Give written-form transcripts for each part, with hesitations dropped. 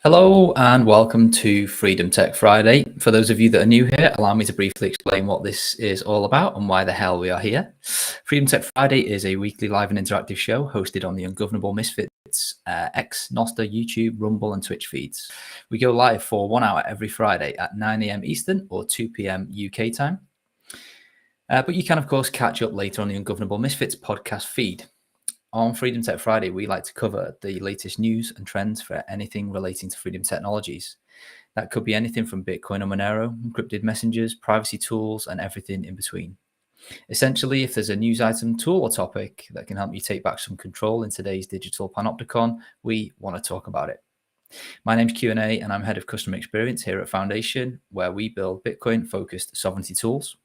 Hello and welcome to Freedom Tech Friday. For those of you that are new here, allow me to briefly explain what this is all about and why the hell we are here. Freedom Tech Friday is a weekly live and interactive show hosted on the Ungovernable Misfits X, Noster, YouTube, Rumble and Twitch feeds. We go live for 1 hour every Friday at 9 a.m. Eastern or 2 p.m. UK time. But you can, of course, catch up later on the Ungovernable Misfits podcast feed. On Freedom Tech Friday, we like to cover the latest news and trends for anything relating to freedom technologies. That could be anything from Bitcoin or Monero, encrypted messengers, privacy tools, and everything in between. Essentially, if there's a news item, tool, or topic that can help you take back some control in today's digital panopticon, we want to talk about it. My name's Q&A, and I'm Head of Customer Experience here at Foundation, where we build Bitcoin-focused sovereignty tools.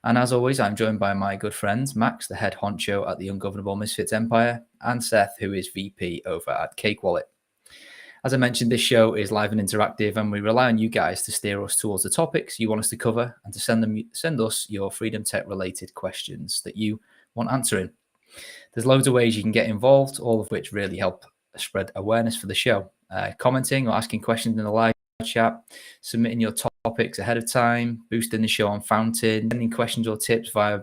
And as always, I'm joined by my good friends, Max, the head honcho at the Ungovernable Misfits Empire, and Seth, who is VP over at Cake Wallet. As I mentioned, this show is live and interactive, and we rely on you guys to steer us towards the topics you want us to cover and to send us your Freedom Tech related questions that you want answering. There's loads of ways you can get involved, all of which really help spread awareness for the show. Commenting or asking questions in the live chat, submitting your topics ahead of time, boosting the show on Fountain, sending questions or tips via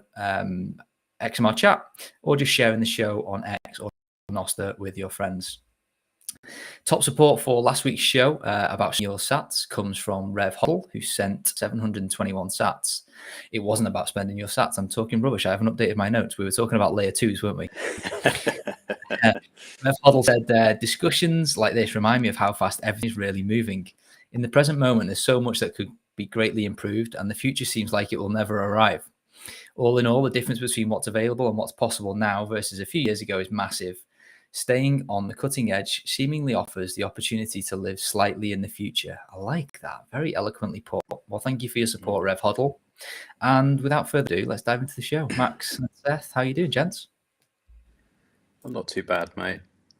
XMR chat, or just sharing the show on X or Noster with your friends. Top support for last week's show about your sats comes from Rev Hodl, who sent 721 sats. It wasn't about spending your sats. I'm talking rubbish. I haven't updated my notes. We were talking about layer 2s, weren't we? Rev Hodl said, discussions like this remind me of how fast everything is really moving. In the present moment, there's so much that could be greatly improved, and the future seems like it will never arrive. All in all, the difference between what's available and what's possible now versus a few years ago is massive. Staying on the cutting edge seemingly offers the opportunity to live slightly in the future. I like that. Very eloquently put. Well, thank you for your support, Rev Hodl. And without further ado, let's dive into the show. Max and Seth, how you doing, gents? Well, not too bad, mate.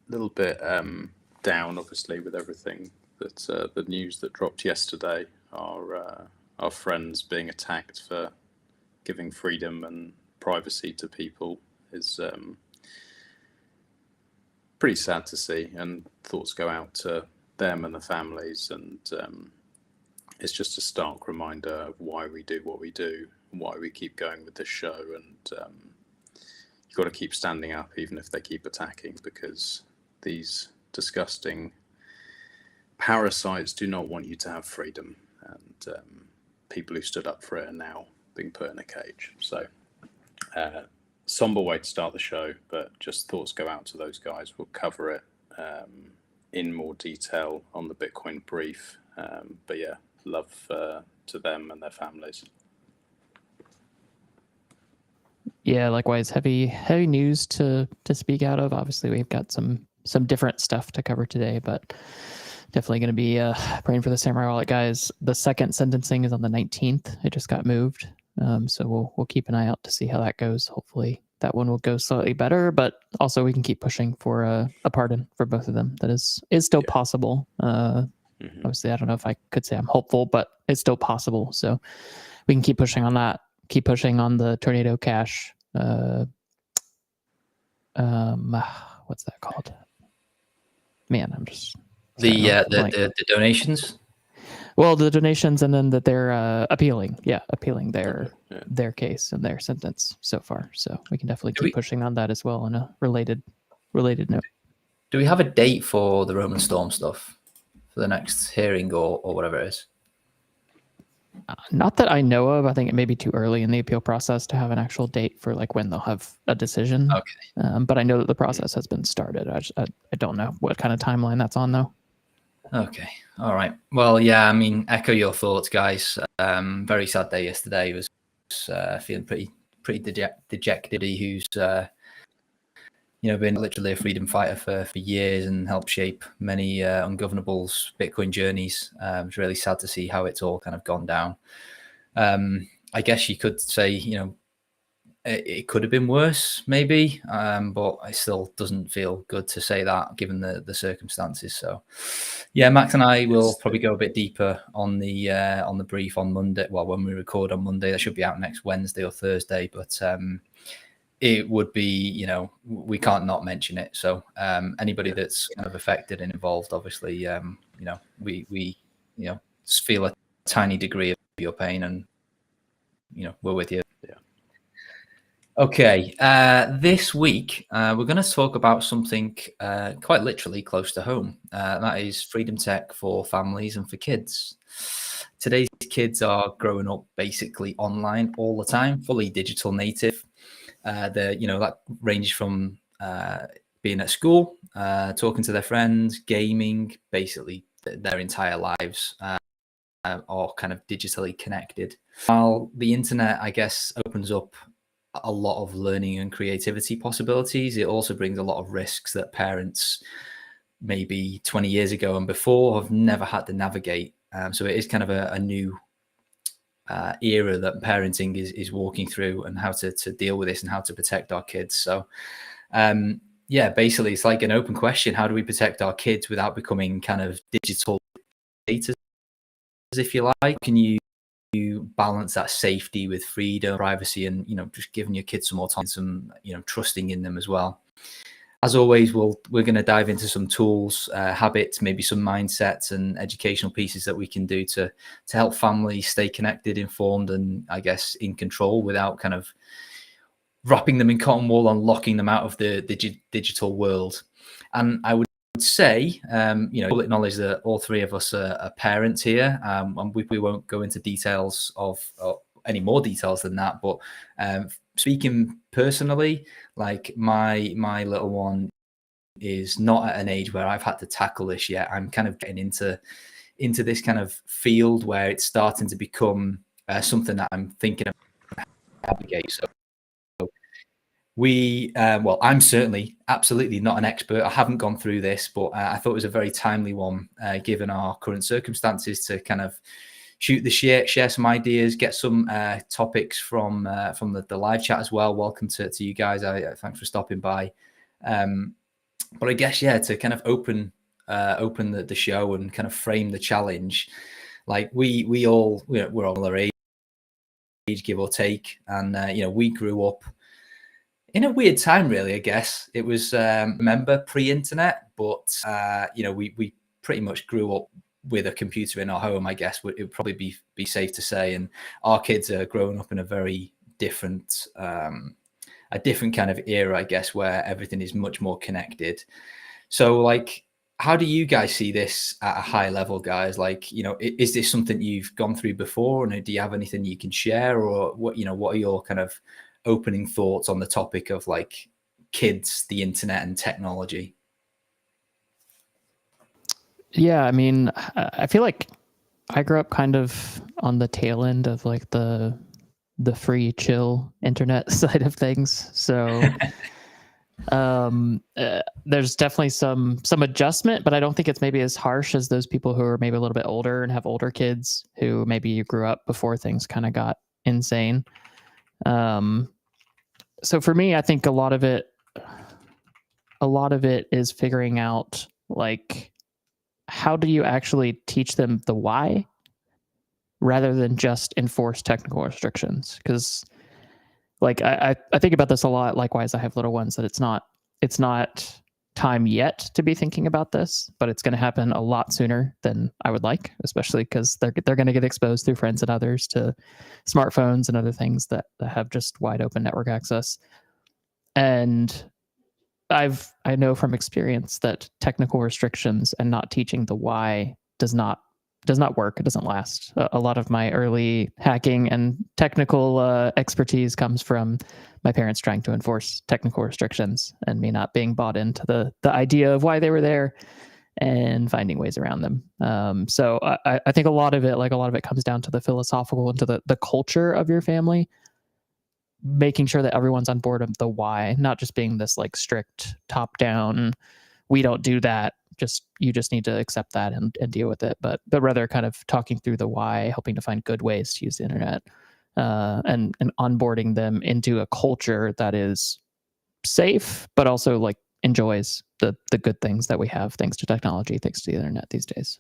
A little bit down, obviously, with everything that the news that dropped yesterday. Our friends being attacked for giving freedom and privacy to people is pretty sad to see, and thoughts go out to them and the families, and it's just a stark reminder of why we do what we do and why we keep going with this show, and you've got to keep standing up even if they keep attacking, because these disgusting parasites do not want you to have freedom, and people who stood up for it are now being put in a cage. So somber way to start the show, but just thoughts go out to those guys. We'll cover it in more detail on the Bitcoin brief, but yeah, love to them and their families. Yeah, likewise, heavy news to speak out of. Obviously, we've got some different stuff to cover today, but definitely going to be praying for the Samurai Wallet guys. The second sentencing is on the 19th. It just got moved, so we'll keep an eye out to see how that goes. Hopefully, that one will go slightly better, but also we can keep pushing for a pardon for both of them. That is still possible. Obviously, I don't know if I could say I'm hopeful, but it's still possible. So we can keep pushing on that. Keep pushing on the Tornado Cash. What's that called? Man, I'm just the donations. Well, the donations, and then that they're appealing their case and their sentence so far. So we can definitely keep pushing on that as well. On a related note, do we have a date for the Roman Storm stuff for the next hearing or whatever it is? Not that I know of. I think it may be too early in the appeal process to have an actual date for like when they'll have a decision. Okay. But I know that the process has been started. I don't know what kind of timeline that's on though. Okay. All right. Well, yeah, I mean, echo your thoughts, guys. Very sad day yesterday. Was feeling pretty dejected. Who's been literally a freedom fighter for years and helped shape many ungovernable's Bitcoin journeys. It's really sad to see how it's all kind of gone down. I guess you could say, it could have been worse, maybe, but it still doesn't feel good to say that given the circumstances. So, yeah, Max and I will probably go a bit deeper on the brief on Monday. Well, when we record on Monday, that should be out next Wednesday or Thursday. But it would be, we can't not mention it. So anybody that's kind of affected and involved, obviously, we feel a tiny degree of your pain, and we're with you. Yeah. Okay, this week we're going to talk about something quite literally close to home. That is freedom tech for families and for kids. Today's kids are growing up basically online all the time, fully digital native. That ranges from being at school, talking to their friends, gaming, basically their entire lives are kind of digitally connected. While the internet, I guess, opens up a lot of learning and creativity possibilities, it also brings a lot of risks that parents maybe 20 years ago and before have never had to navigate. So it is kind of a new era that parenting is walking through, and how to deal with this and how to protect our kids. So basically it's like an open question. How do we protect our kids without becoming kind of digital data, if you like? Can you balance that safety with freedom, privacy, and just giving your kids some autonomy, some trusting in them as well? As always, we're going to dive into some tools, habits, maybe some mindsets and educational pieces that we can do to help families stay connected, informed, and I guess in control, without kind of wrapping them in cotton wool and locking them out of the digital world. And I would say, public knowledge that all three of us are parents here, and we won't go into details of any more details than that. But speaking personally, like my little one is not at an age where I've had to tackle this yet. I'm kind of getting into this kind of field where it's starting to become something that I'm thinking of navigate. So I'm certainly absolutely not an expert. I haven't gone through this, but I thought it was a very timely one given our current circumstances, to kind of shoot the share some ideas, get some topics from the live chat as well. Welcome to you guys. Thanks for stopping by. But I guess, to kind of open the show and kind of frame the challenge. Like we're all our age, give or take, and we grew up in a weird time, really. I guess it was remember pre-internet, but we pretty much grew up with a computer in our home. I guess it would probably be safe to say, and our kids are growing up in a very different kind of era, I guess, where everything is much more connected. So, like, how do you guys see this at a high level, guys? Like, is this something you've gone through before, and do you have anything you can share, or what are your kind of opening thoughts on the topic of like kids, the internet, and technology? Yeah, I mean, I feel like I grew up kind of on the tail end of like the free chill internet side of things. So there's definitely some adjustment, but I don't think it's maybe as harsh as those people who are maybe a little bit older and have older kids who maybe grew up before things kind of got insane. So for me, I think a lot of it is figuring out, like, how do you actually teach them the why rather than just enforce technical restrictions? Because like I think about this a lot. Likewise, I have little ones, that it's not time yet to be thinking about this, but it's going to happen a lot sooner than I would like, especially because they're going to get exposed through friends and others to smartphones and other things that have just wide open network access. And I know from experience that technical restrictions and not teaching the why does not work. It doesn't last. A lot of my early hacking and technical expertise comes from my parents trying to enforce technical restrictions and me not being bought into the idea of why they were there. and finding ways around them. So I think a lot of it comes down to the philosophical and to the culture of your family, making sure that everyone's on board of the why, not just being this like strict top down, we don't do that. You just need to accept that and deal with it. But rather kind of talking through the why, helping to find good ways to use the internet, and onboarding them into a culture that is safe, but also like enjoys the good things that we have thanks to technology, thanks to the internet these days.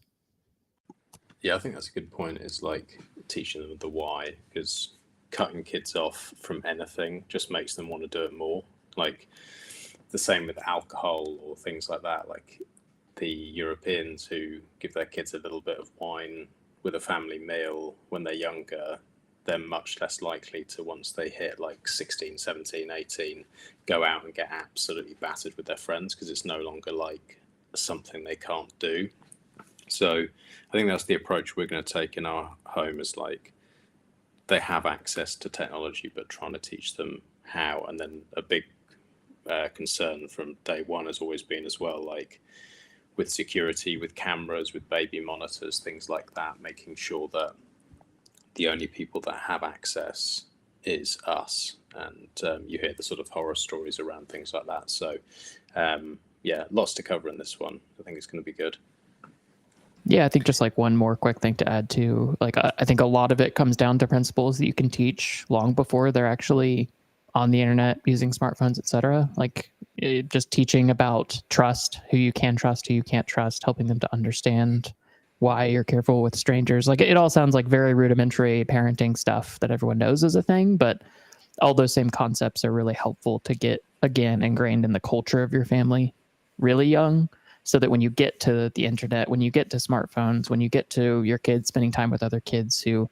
Yeah, I think that's a good point. Is like teaching them the why, because cutting kids off from anything just makes them want to do it more. Like the same with alcohol or things like that. Like the Europeans who give their kids a little bit of wine with a family meal when they're younger, they're much less likely to, once they hit like 16, 17, 18, go out and get absolutely battered with their friends, because it's no longer like something they can't do. So I think that's the approach we're going to take in our home, is like they have access to technology, but trying to teach them how. And then a big concern from day one has always been as well, like with security, with cameras, with baby monitors, things like that, making sure that the only people that have access is us. And you hear the sort of horror stories around things like that. So yeah, lots to cover in this one. I think it's going to be good. Yeah, I think just like one more quick thing to add to, like, I think a lot of it comes down to principles that you can teach long before they're actually on the internet using smartphones, etc. Like just teaching about trust, who you can trust, who you can't trust, helping them to understand why you're careful with strangers. Like it all sounds like very rudimentary parenting stuff that everyone knows is a thing, but all those same concepts are really helpful to get, again, ingrained in the culture of your family really young, so that when you get to the internet, when you get to smartphones, when you get to your kids spending time with other kids who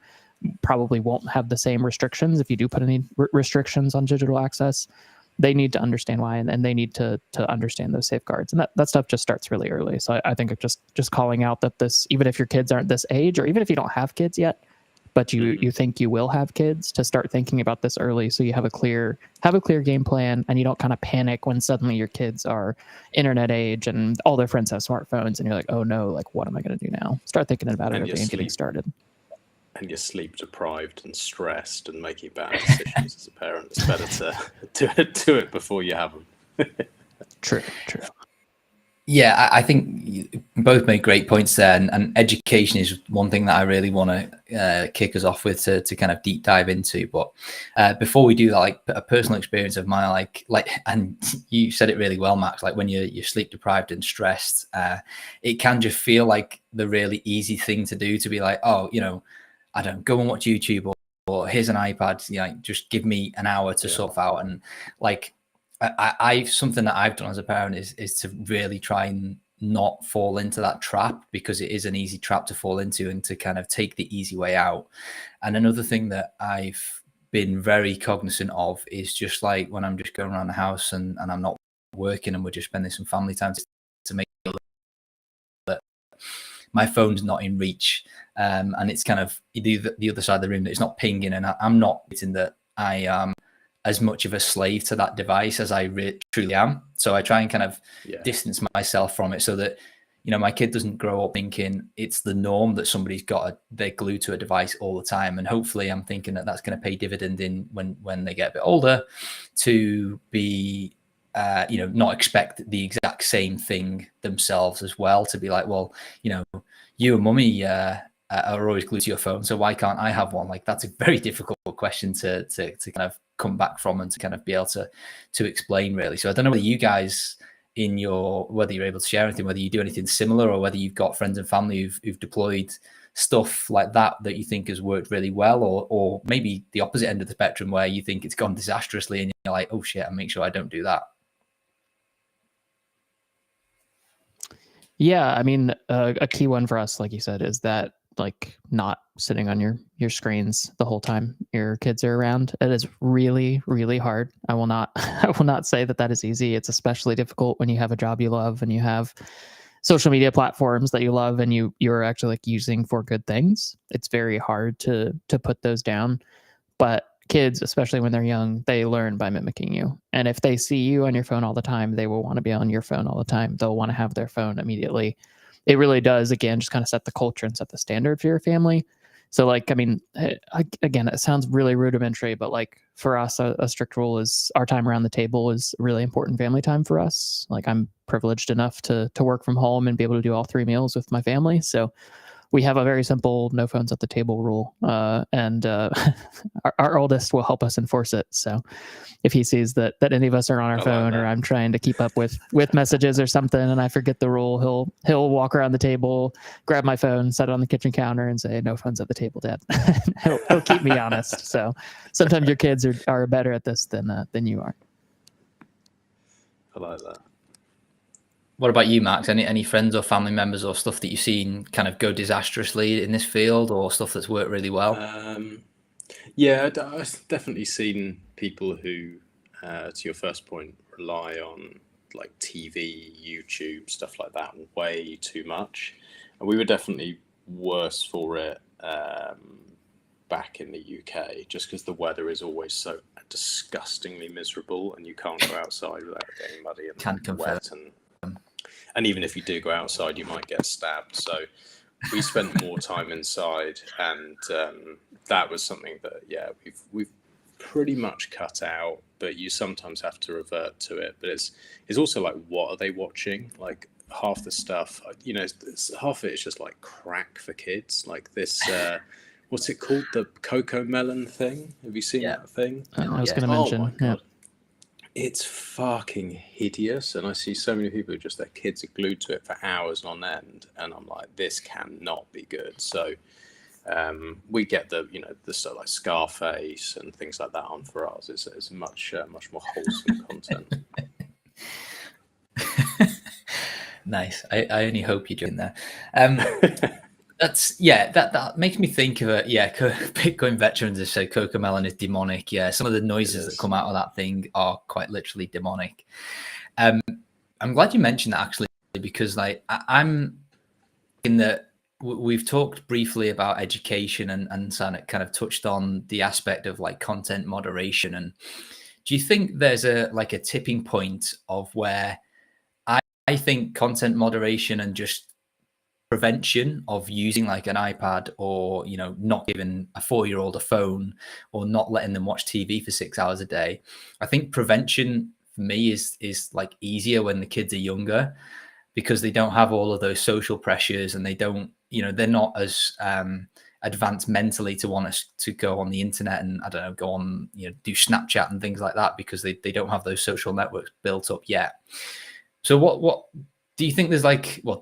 probably won't have the same restrictions, if you do put any restrictions on digital access, they need to understand why, and they need to understand those safeguards. And that stuff just starts really early. So I think just calling out that this, even if your kids aren't this age, or even if you don't have kids yet, but you think you will have kids, to start thinking about this early, so you have a clear game plan, and you don't kind of panic when suddenly your kids are internet age and all their friends have smartphones, and you're like, oh no, like what am I going to do now? Start thinking about it early and getting started. And you're sleep deprived and stressed and making bad decisions as a parent. It's better to do it before you have them. True. Yeah, I think you both made great points there, and education is one thing that I really want to kick us off with to kind of deep dive into. But before we do that, like a personal experience of mine, like, and you said it really well, Max. Like when you're sleep deprived and stressed, it can just feel like the really easy thing to do, to be like, oh, I don't go and watch YouTube, or here's an iPad, just give me an hour to sort out. And like, I something that I've done as a parent is to really try and not fall into that trap, because it is an easy trap to fall into, and to kind of take the easy way out. And another thing that I've been very cognizant of is just like when I'm just going around the house and I'm not working and we're just spending some family time, to make sure that my phone's not in reach, and it's kind of the other side of the room, that it's not pinging, and I'm not thinking that I am as much of a slave to that device as I truly am. So I try and kind of distance myself from it, so that my kid doesn't grow up thinking it's the norm that somebody's they're glued to a device all the time. And hopefully I'm thinking that that's going to pay dividend in when they get a bit older, to be not expect the exact same thing themselves as well, to be like, well, you and mummy are always glued to your phone, so why can't I have one? Like, that's a very difficult question to kind of come back from, and to kind of be able to explain, really. So I don't know whether you guys whether you're able to share anything, whether you do anything similar, or whether you've got friends and family who've deployed stuff like that you think has worked really well, or maybe the opposite end of the spectrum, where you think it's gone disastrously and you're like, oh shit, I'll make sure I don't do that. Yeah, I mean, a key one for us, like you said, is that like not sitting on your screens the whole time your kids are around. It is really, really hard. I will not say that is easy. It's especially difficult when you have a job you love and you have social media platforms that you love and you're actually like using for good things. It's very hard to put those down. But kids, especially when they're young, they learn by mimicking you. And if they see you on your phone all the time, they will want to be on your phone all the time. They'll want to have their phone immediately. It really does, again, just kind of set the culture and set the standard for your family. So like, I mean, again, it sounds really rudimentary, but like for us, a strict rule is our time around the table is really important family time for us. Like I'm privileged enough to work from home and be able to do all 3 meals with my family. So we have a very simple no phones at the table rule, and our oldest will help us enforce it. So if he sees that any of us are on our phone or I'm trying to keep up with messages or something and I forget the rule, he'll walk around the table, grab my phone, set it on the kitchen counter and say, no phones at the table, Dad. he'll keep me honest. So sometimes your kids are better at this than you are. I like that. What about you, Max? Any friends or family members or stuff that you've seen kind of go disastrously in this field, or stuff that's worked really well? Yeah, I've definitely seen people who, to your first point, rely on like TV, YouTube, stuff like that way too much. And we were definitely worse for it back in the UK, just because the weather is always so disgustingly miserable and you can't go outside without getting muddy and wet. And even if you do go outside, you might get stabbed. So we spent more time inside, and that was something that, yeah, we've pretty much cut out. But you sometimes have to revert to it. But it's also like, what are they watching? Like half the stuff, you know, half of it is just like crack for kids. Like this, what's it called? The Coco Melon thing. Have you seen that thing? I was going to mention. Oh my God. It's fucking hideous, and I see so many people who just their kids are glued to it for hours on end, and I'm like, this cannot be good. So we get the stuff like Scarface and things like that on for ours. It's much more wholesome content. Nice. I only hope you're doing that. That makes me think of it. Yeah, Bitcoin veterans have said Cocomelon is demonic. Yeah, some of the noises that come out of that thing are quite literally demonic. I'm glad you mentioned that, actually, because like I'm in that we've talked briefly about education and kind of touched on the aspect of like content moderation. And do you think there's a tipping point of where I think content moderation and just prevention of using like an iPad, or not giving a 4-year-old a phone, or not letting them watch TV for 6 hours a day, I think prevention for me is like easier when the kids are younger, because they don't have all of those social pressures, and they don't, they're not as advanced mentally to want us to go on the internet and go on, do Snapchat and things like that, because they don't have those social networks built up yet. So what do you think there's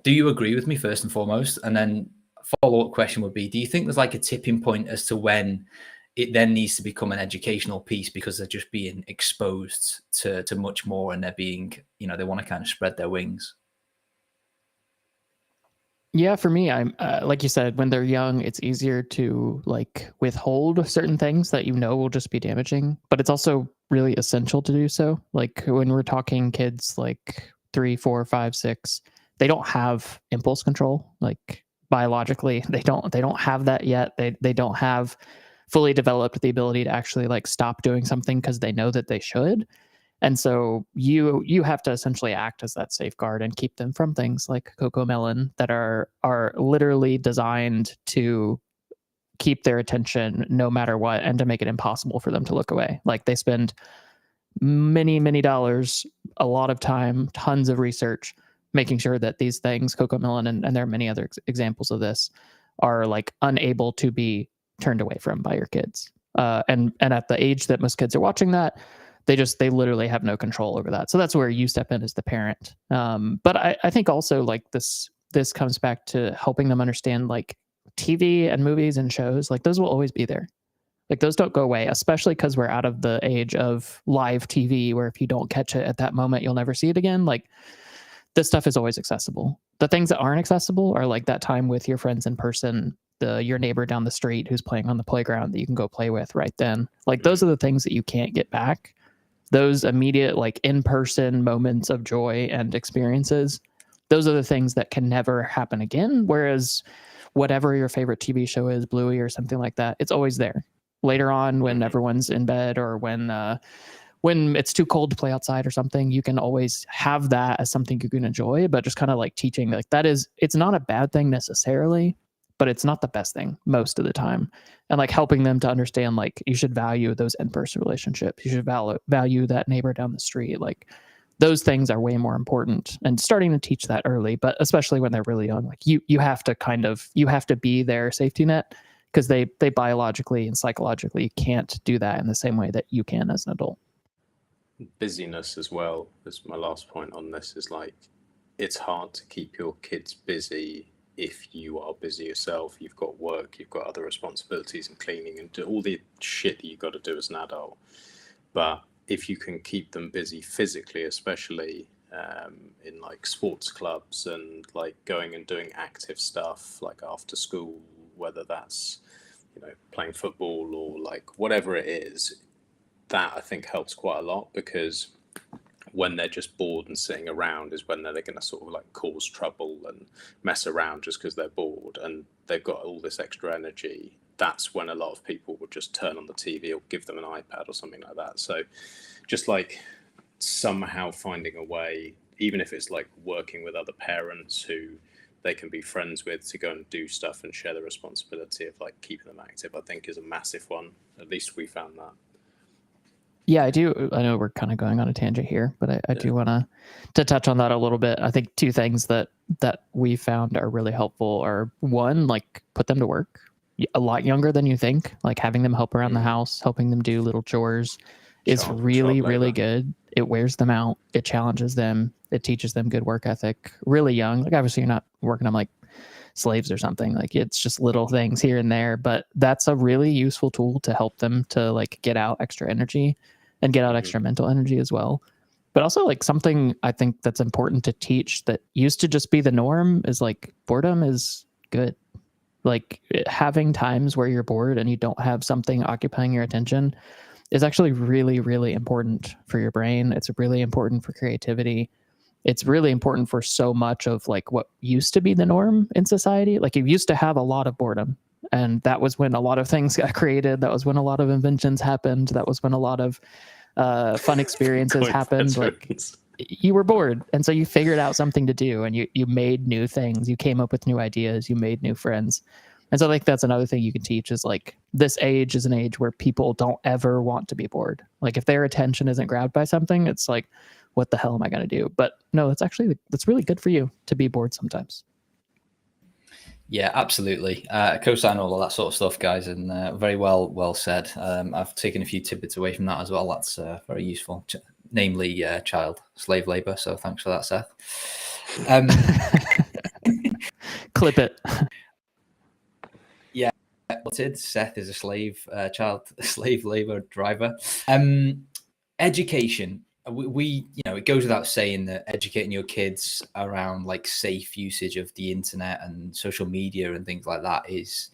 do you agree with me first and foremost? And then follow-up question would be, do you think there's like a tipping point as to when it then needs to become an educational piece, because they're just being exposed to much more, and they're being, they want to kind of spread their wings? Yeah, for me, I'm like you said, when they're young, it's easier to like withhold certain things that will just be damaging, but it's also really essential to do so. Like when we're talking kids like 3, 4, 5, 6, they don't have impulse control. Like biologically, they don't have that yet. They don't have fully developed the ability to actually like stop doing something because they know that they should. And so you have to essentially act as that safeguard and keep them from things like Cocomelon that are literally designed to keep their attention no matter what, and to make it impossible for them to look away. Like they spend many dollars, a lot of time, tons of research, making sure that these things, Cocomelon, and there are many other examples of this, are like unable to be turned away from by your kids. And at the age that most kids are watching that, they literally have no control over that. So that's where you step in as the parent. But I think also like this comes back to helping them understand like TV and movies and shows, like those will always be there. Like those don't go away, especially because we're out of the age of live TV, where if you don't catch it at that moment, you'll never see it again. Like this stuff is always accessible. The things that aren't accessible are like that time with your friends in person, your neighbor down the street who's playing on the playground that you can go play with right then. Like those are the things that you can't get back. Those immediate like in-person moments of joy and experiences, those are the things that can never happen again. Whereas whatever your favorite TV show is, Bluey or something like that, it's always there. later on when Mhm. everyone's in bed, or when it's too cold to play outside or something, you can always have that as something you can enjoy. But just kind of like teaching, like, it's not a bad thing necessarily, but it's not the best thing most of the time. And like helping them to understand, like, you should value those in-person relationships. You should value that neighbor down the street. Like, those things are way more important, and starting to teach that early, but especially when they're really young, like you have to be their safety net, because they biologically and psychologically can't do that in the same way that you can as an adult. Busyness as well is my last point on this. Is like, it's hard to keep your kids busy if you are busy yourself. You've got work, you've got other responsibilities and cleaning and all the shit that you've got to do as an adult. But if you can keep them busy physically, especially in like sports clubs and like going and doing active stuff like after school, whether that's, you know, playing football or like whatever it is, that I think helps quite a lot, because when they're just bored and sitting around is when they're going to sort of like cause trouble and mess around just because they're bored and they've got all this extra energy. That's when a lot of people would just turn on the TV or give them an iPad or something like that. So just like somehow finding a way, even if it's like working with other parents who they can be friends with, to go and do stuff and share the responsibility of like keeping them active, I think is a massive one. At least we found that. Yeah, I do. I know we're kind of going on a tangent here, but I do want to touch on that a little bit. I think two things that we found are really helpful are, one, like, put them to work a lot younger than you think. Like having them help around the house, helping them do little chores is really, really good. It wears them out. It challenges them. It teaches them good work ethic really young. Like, obviously you're not working on like slaves or something, like it's just little things here and there, but that's a really useful tool to help them to like get out extra energy and get out extra mental energy as well. But also, like, something I think that's important to teach that used to just be the norm is like, boredom is good. Like, having times where you're bored and you don't have something occupying your attention is actually really, really important for your brain. It's really important for creativity. It's really important for so much of like what used to be the norm in society. Like, you used to have a lot of boredom, and that was when a lot of things got created. That was when a lot of inventions happened. That was when a lot of fun experiences happened. Like, you were bored, and so you figured out something to do, and you made new things. You came up with new ideas. You made new friends. And so I think that's another thing you can teach is like, this age is an age where people don't ever want to be bored. Like, if their attention isn't grabbed by something, it's like, what the hell am I going to do? But no, that's really good for you to be bored sometimes. Yeah, absolutely. Co-sign all of that sort of stuff, guys, and very well said. I've taken a few tidbits away from that as well. That's very useful, namely child slave labor. So thanks for that, Seth. Clip it. Yeah, Seth is a child slave labor driver. Education. We it goes without saying that educating your kids around like safe usage of the internet and social media and things like that is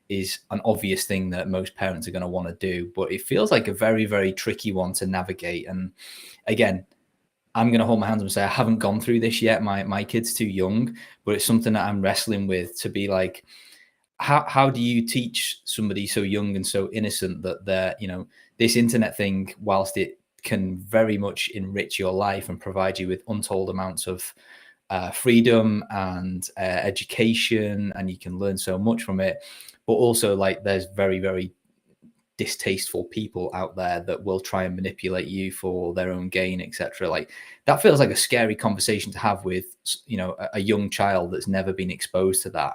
an obvious thing that most parents are going to want to do, but it feels like a very, very tricky one to navigate. And again, I'm going to hold my hands up and say I haven't gone through this yet. My kid's too young, but it's something that I'm wrestling with, to be like, how do you teach somebody so young and so innocent that they're, this internet thing, whilst it can very much enrich your life and provide you with untold amounts of freedom and education, and you can learn so much from it, but also like there's very, very distasteful people out there that will try and manipulate you for their own gain, etc. Like, that feels like a scary conversation to have with a young child that's never been exposed to that.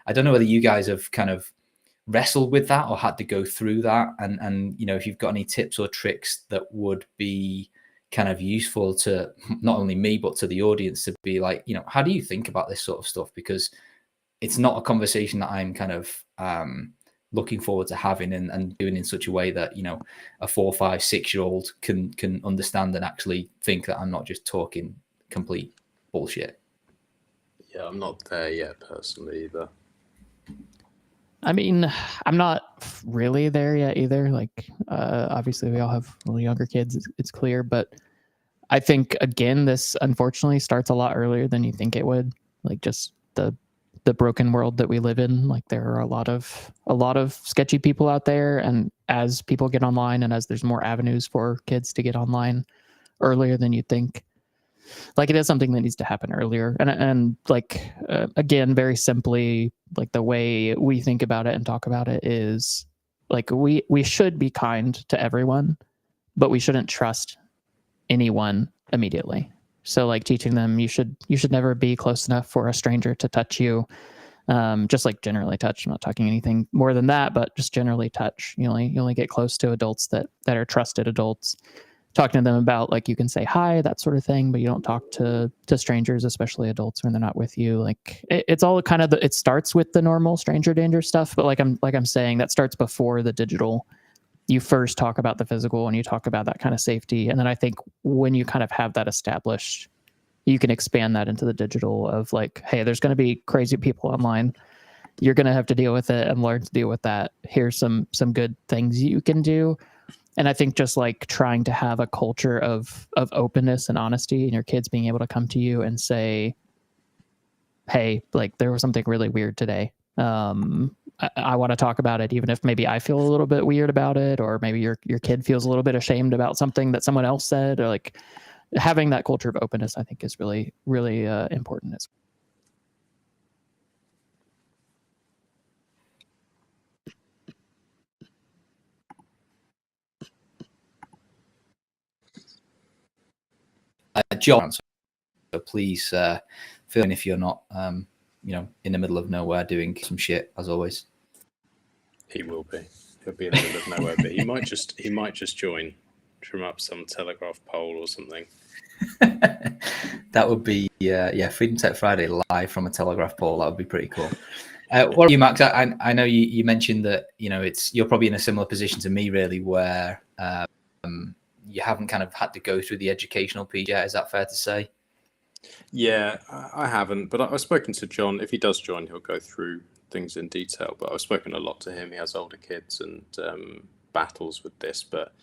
I don't know whether you guys have kind of wrestled with that or had to go through that, and if you've got any tips or tricks that would be kind of useful to not only me but to the audience, to be like, how do you think about this sort of stuff? Because it's not a conversation that I'm kind of looking forward to having and doing in such a way that a 4, 5, 6-year-old can understand and actually think that I'm not just talking complete bullshit. Yeah, I'm not there yet personally either. I mean, I'm not really there yet either. Like, obviously we all have little younger kids, it's clear, but I think, again, this unfortunately starts a lot earlier than you think it would. Like, just the the broken world that we live in. Like there are a lot of sketchy people out there, and as people get online and as there's more avenues for kids to get online earlier than you think, like it is something that needs to happen earlier. And like again, very simply, like the way we think about it and talk about it is like we should be kind to everyone, but we shouldn't trust anyone immediately. So like teaching them you should never be close enough for a stranger to touch you. Just like generally touch. I'm not talking anything more than that, but just generally touch. You only get close to adults that are trusted adults. Talking to them about like you can say hi, that sort of thing, but you don't talk to strangers, especially adults, when they're not with you. Like it's all kind of it starts with the normal stranger danger stuff, but like I'm saying, that starts before the digital. You first talk about the physical and you talk about that kind of safety, and then I think when you kind of have that established, you can expand that into the digital of like, hey, there's going to be crazy people online. You're going to have to deal with it and learn to deal with that. Here's some good things you can do. And I think just like trying to have a culture of openness and honesty, and your kids being able to come to you and say, hey, like there was something really weird today. I want to talk about it, even if maybe I feel a little bit weird about it, or maybe your kid feels a little bit ashamed about something that someone else said, or like having that culture of openness, I think is really, really important. John, so please fill in if you're not, in the middle of nowhere doing some shit, as always. He will be. He'll be in the middle of nowhere, but he might just join from up some Telegraph poll or something. That would be Freedom Tech Friday live from a Telegraph poll. That would be pretty cool. What are you, Max? I know you mentioned that you're probably in a similar position to me, really, where you haven't kind of had to go through the educational piece yet. Is that fair to say? Yeah, I haven't, but I've spoken to John. If he does join, he'll go through things in detail. But I've spoken a lot to him. He has older kids and battles with this. But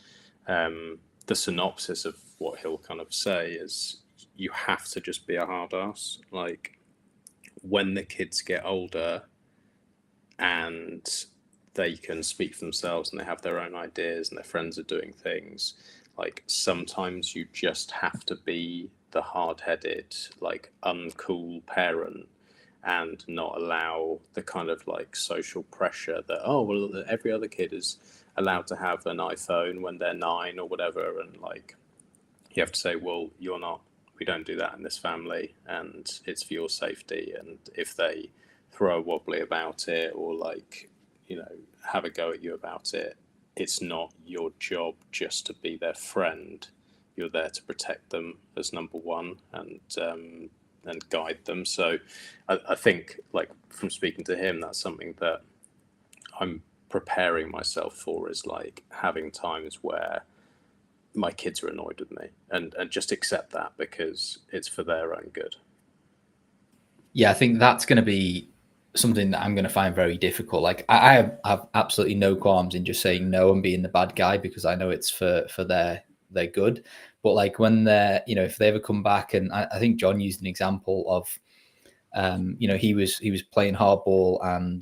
the synopsis of what he'll kind of say is you have to just be a hard ass. Like when the kids get older and they can speak for themselves and they have their own ideas and their friends are doing things, like sometimes you just have to be the hard-headed, like uncool parent and not allow the kind of like social pressure that, oh, well, every other kid is allowed to have an iPhone when they're 9 or whatever. And like, you have to say, well, you're not, we don't do that in this family and it's for your safety. And if they throw a wobbly about it or like, have a go at you about it, it's not your job just to be their friend. You're there to protect them as number one and guide them. So I think, like, from speaking to him, that's something that I'm preparing myself for, is like having times where my kids are annoyed with me and just accept that because it's for their own good. Yeah, I think that's going to be something that I'm going to find very difficult. Like I have absolutely no qualms in just saying no and being the bad guy because I know it's for their good. But like when they're, if they ever come back, and I think John used an example of, he was playing hardball and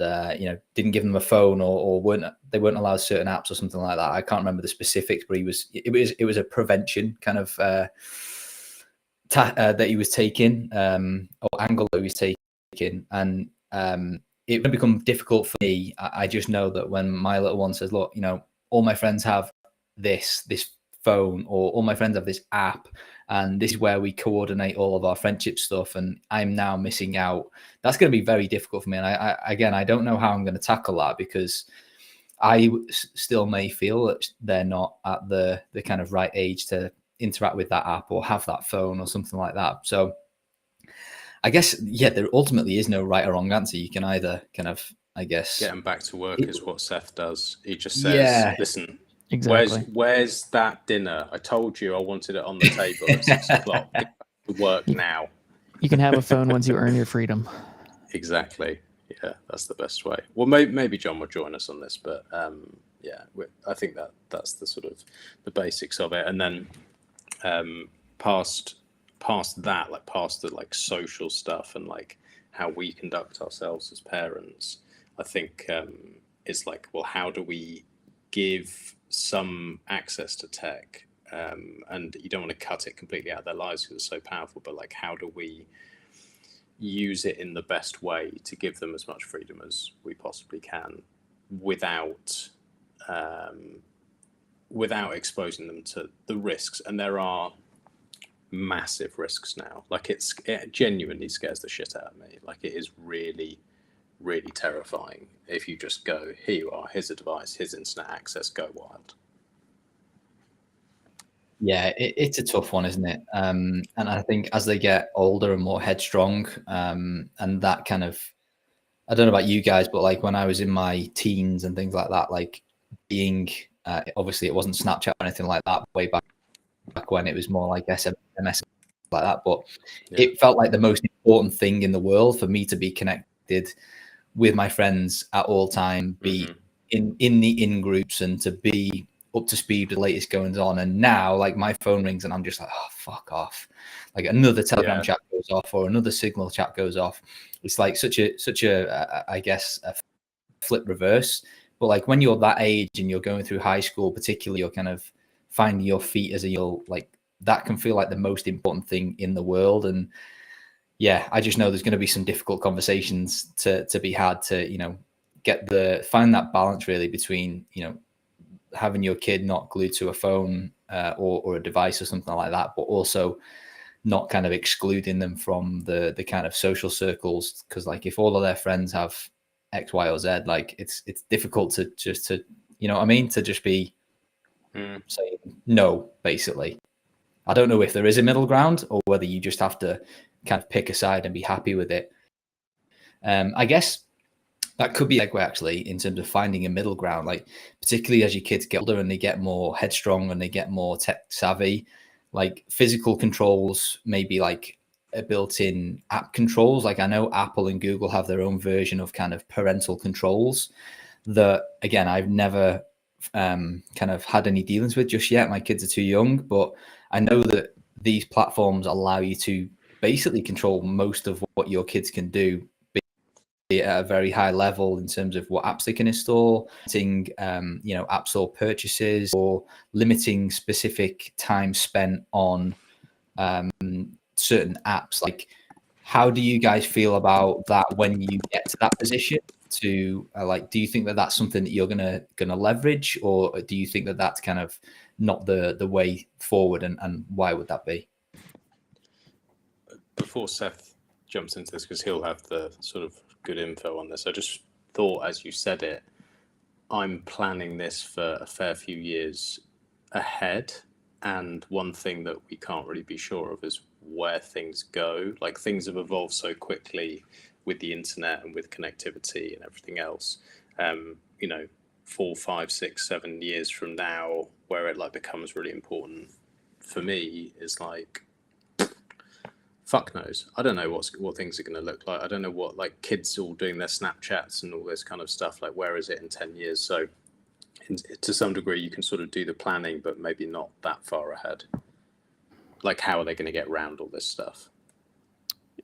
didn't give them a phone or they weren't allowed certain apps or something like that. I can't remember the specifics, but it was a prevention kind of that he was taking or angle that he was taking, and it would become difficult for me. I just know that when my little one says, look, all my friends have this phone, or all my friends have this app, and this is where we coordinate all of our friendship stuff, and I'm now missing out. That's going to be very difficult for me. And I don't know how I'm going to tackle that, because I still may feel that they're not at the kind of right age to interact with that app or have that phone or something like that. So I guess, there ultimately is no right or wrong answer. You can either kind of, I guess, get them back to work is what Seth does. He just says, listen, exactly. Where's that dinner? I told you I wanted it on the table at 6 o'clock. Get to work now. You can have a phone once you earn your freedom. Exactly. Yeah, that's the best way. Well, maybe John will join us on this, but I think that's the sort of the basics of it. And then past that, like past the like social stuff and like how we conduct ourselves as parents, I think it's like, well, how do we give some access to tech? And you don't want to cut it completely out of their lives because it's so powerful, but like, how do we use it in the best way to give them as much freedom as we possibly can without exposing them to the risks? And there are massive risks now. Like it genuinely scares the shit out of me. Like it is really, really terrifying if you just go, here you are, here's a device, here's internet access, go wild. Yeah, it's a tough one, isn't it? And I think as they get older and more headstrong, and that kind of, I don't know about you guys, but like when I was in my teens and things like that, like being, obviously it wasn't Snapchat or anything like that way back when, it was more like SMS like that, but it felt like the most important thing in the world for me to be connected with my friends at all time, be in the in groups, and to be up to speed with the latest goings on. And now like my phone rings and I'm just like, oh, fuck off. Like another Telegram chat goes off or another Signal chat goes off. It's like such a I guess a flip reverse. But like when you're that age and you're going through high school, particularly, you're kind of finding your feet as like that can feel like the most important thing in the world. And yeah, I just know there's going to be some difficult conversations to be had to, you know, find that balance really between, you know, having your kid not glued to a phone or a device or something like that, but also not kind of excluding them from the kind of social circles. Because like if all of their friends have X, Y, or Z, like it's difficult to you know what I mean, to just be saying no, basically. I don't know if there is a middle ground or whether you just have to kind of pick a side and be happy with it. I guess that could be a segue actually in terms of finding a middle ground, like particularly as your kids get older and they get more headstrong and they get more tech savvy, like physical controls, maybe like a built-in app controls. Like I know Apple and Google have their own version of kind of parental controls that, again, I've never kind of had any dealings with just yet. My kids are too young, but I know that these platforms allow you to basically control most of what your kids can do at a very high level in terms of what apps they can install, you know, app store purchases, or limiting specific time spent on certain apps. Like, how do you guys feel about that when you get to that position? To like, do you think that that's something that you're gonna leverage, or do you think that that's kind of not the way forward, and why would that be? Before Seth jumps into this, because he'll have the sort of good info on this, I just thought as you said it, I'm planning this for a fair few years ahead, and one thing that we can't really be sure of is where things go. Like things have evolved so quickly with the internet and with connectivity and everything else. You know, 4, 5, 6, 7 years from now, where it like becomes really important for me is like, fuck knows. I don't know what things are going to look like. I don't know what, like, kids all doing their Snapchats and all this kind of stuff. Like, where is it in 10 years? So to some degree, you can sort of do the planning, but maybe not that far ahead. Like, how are they going to get around all this stuff?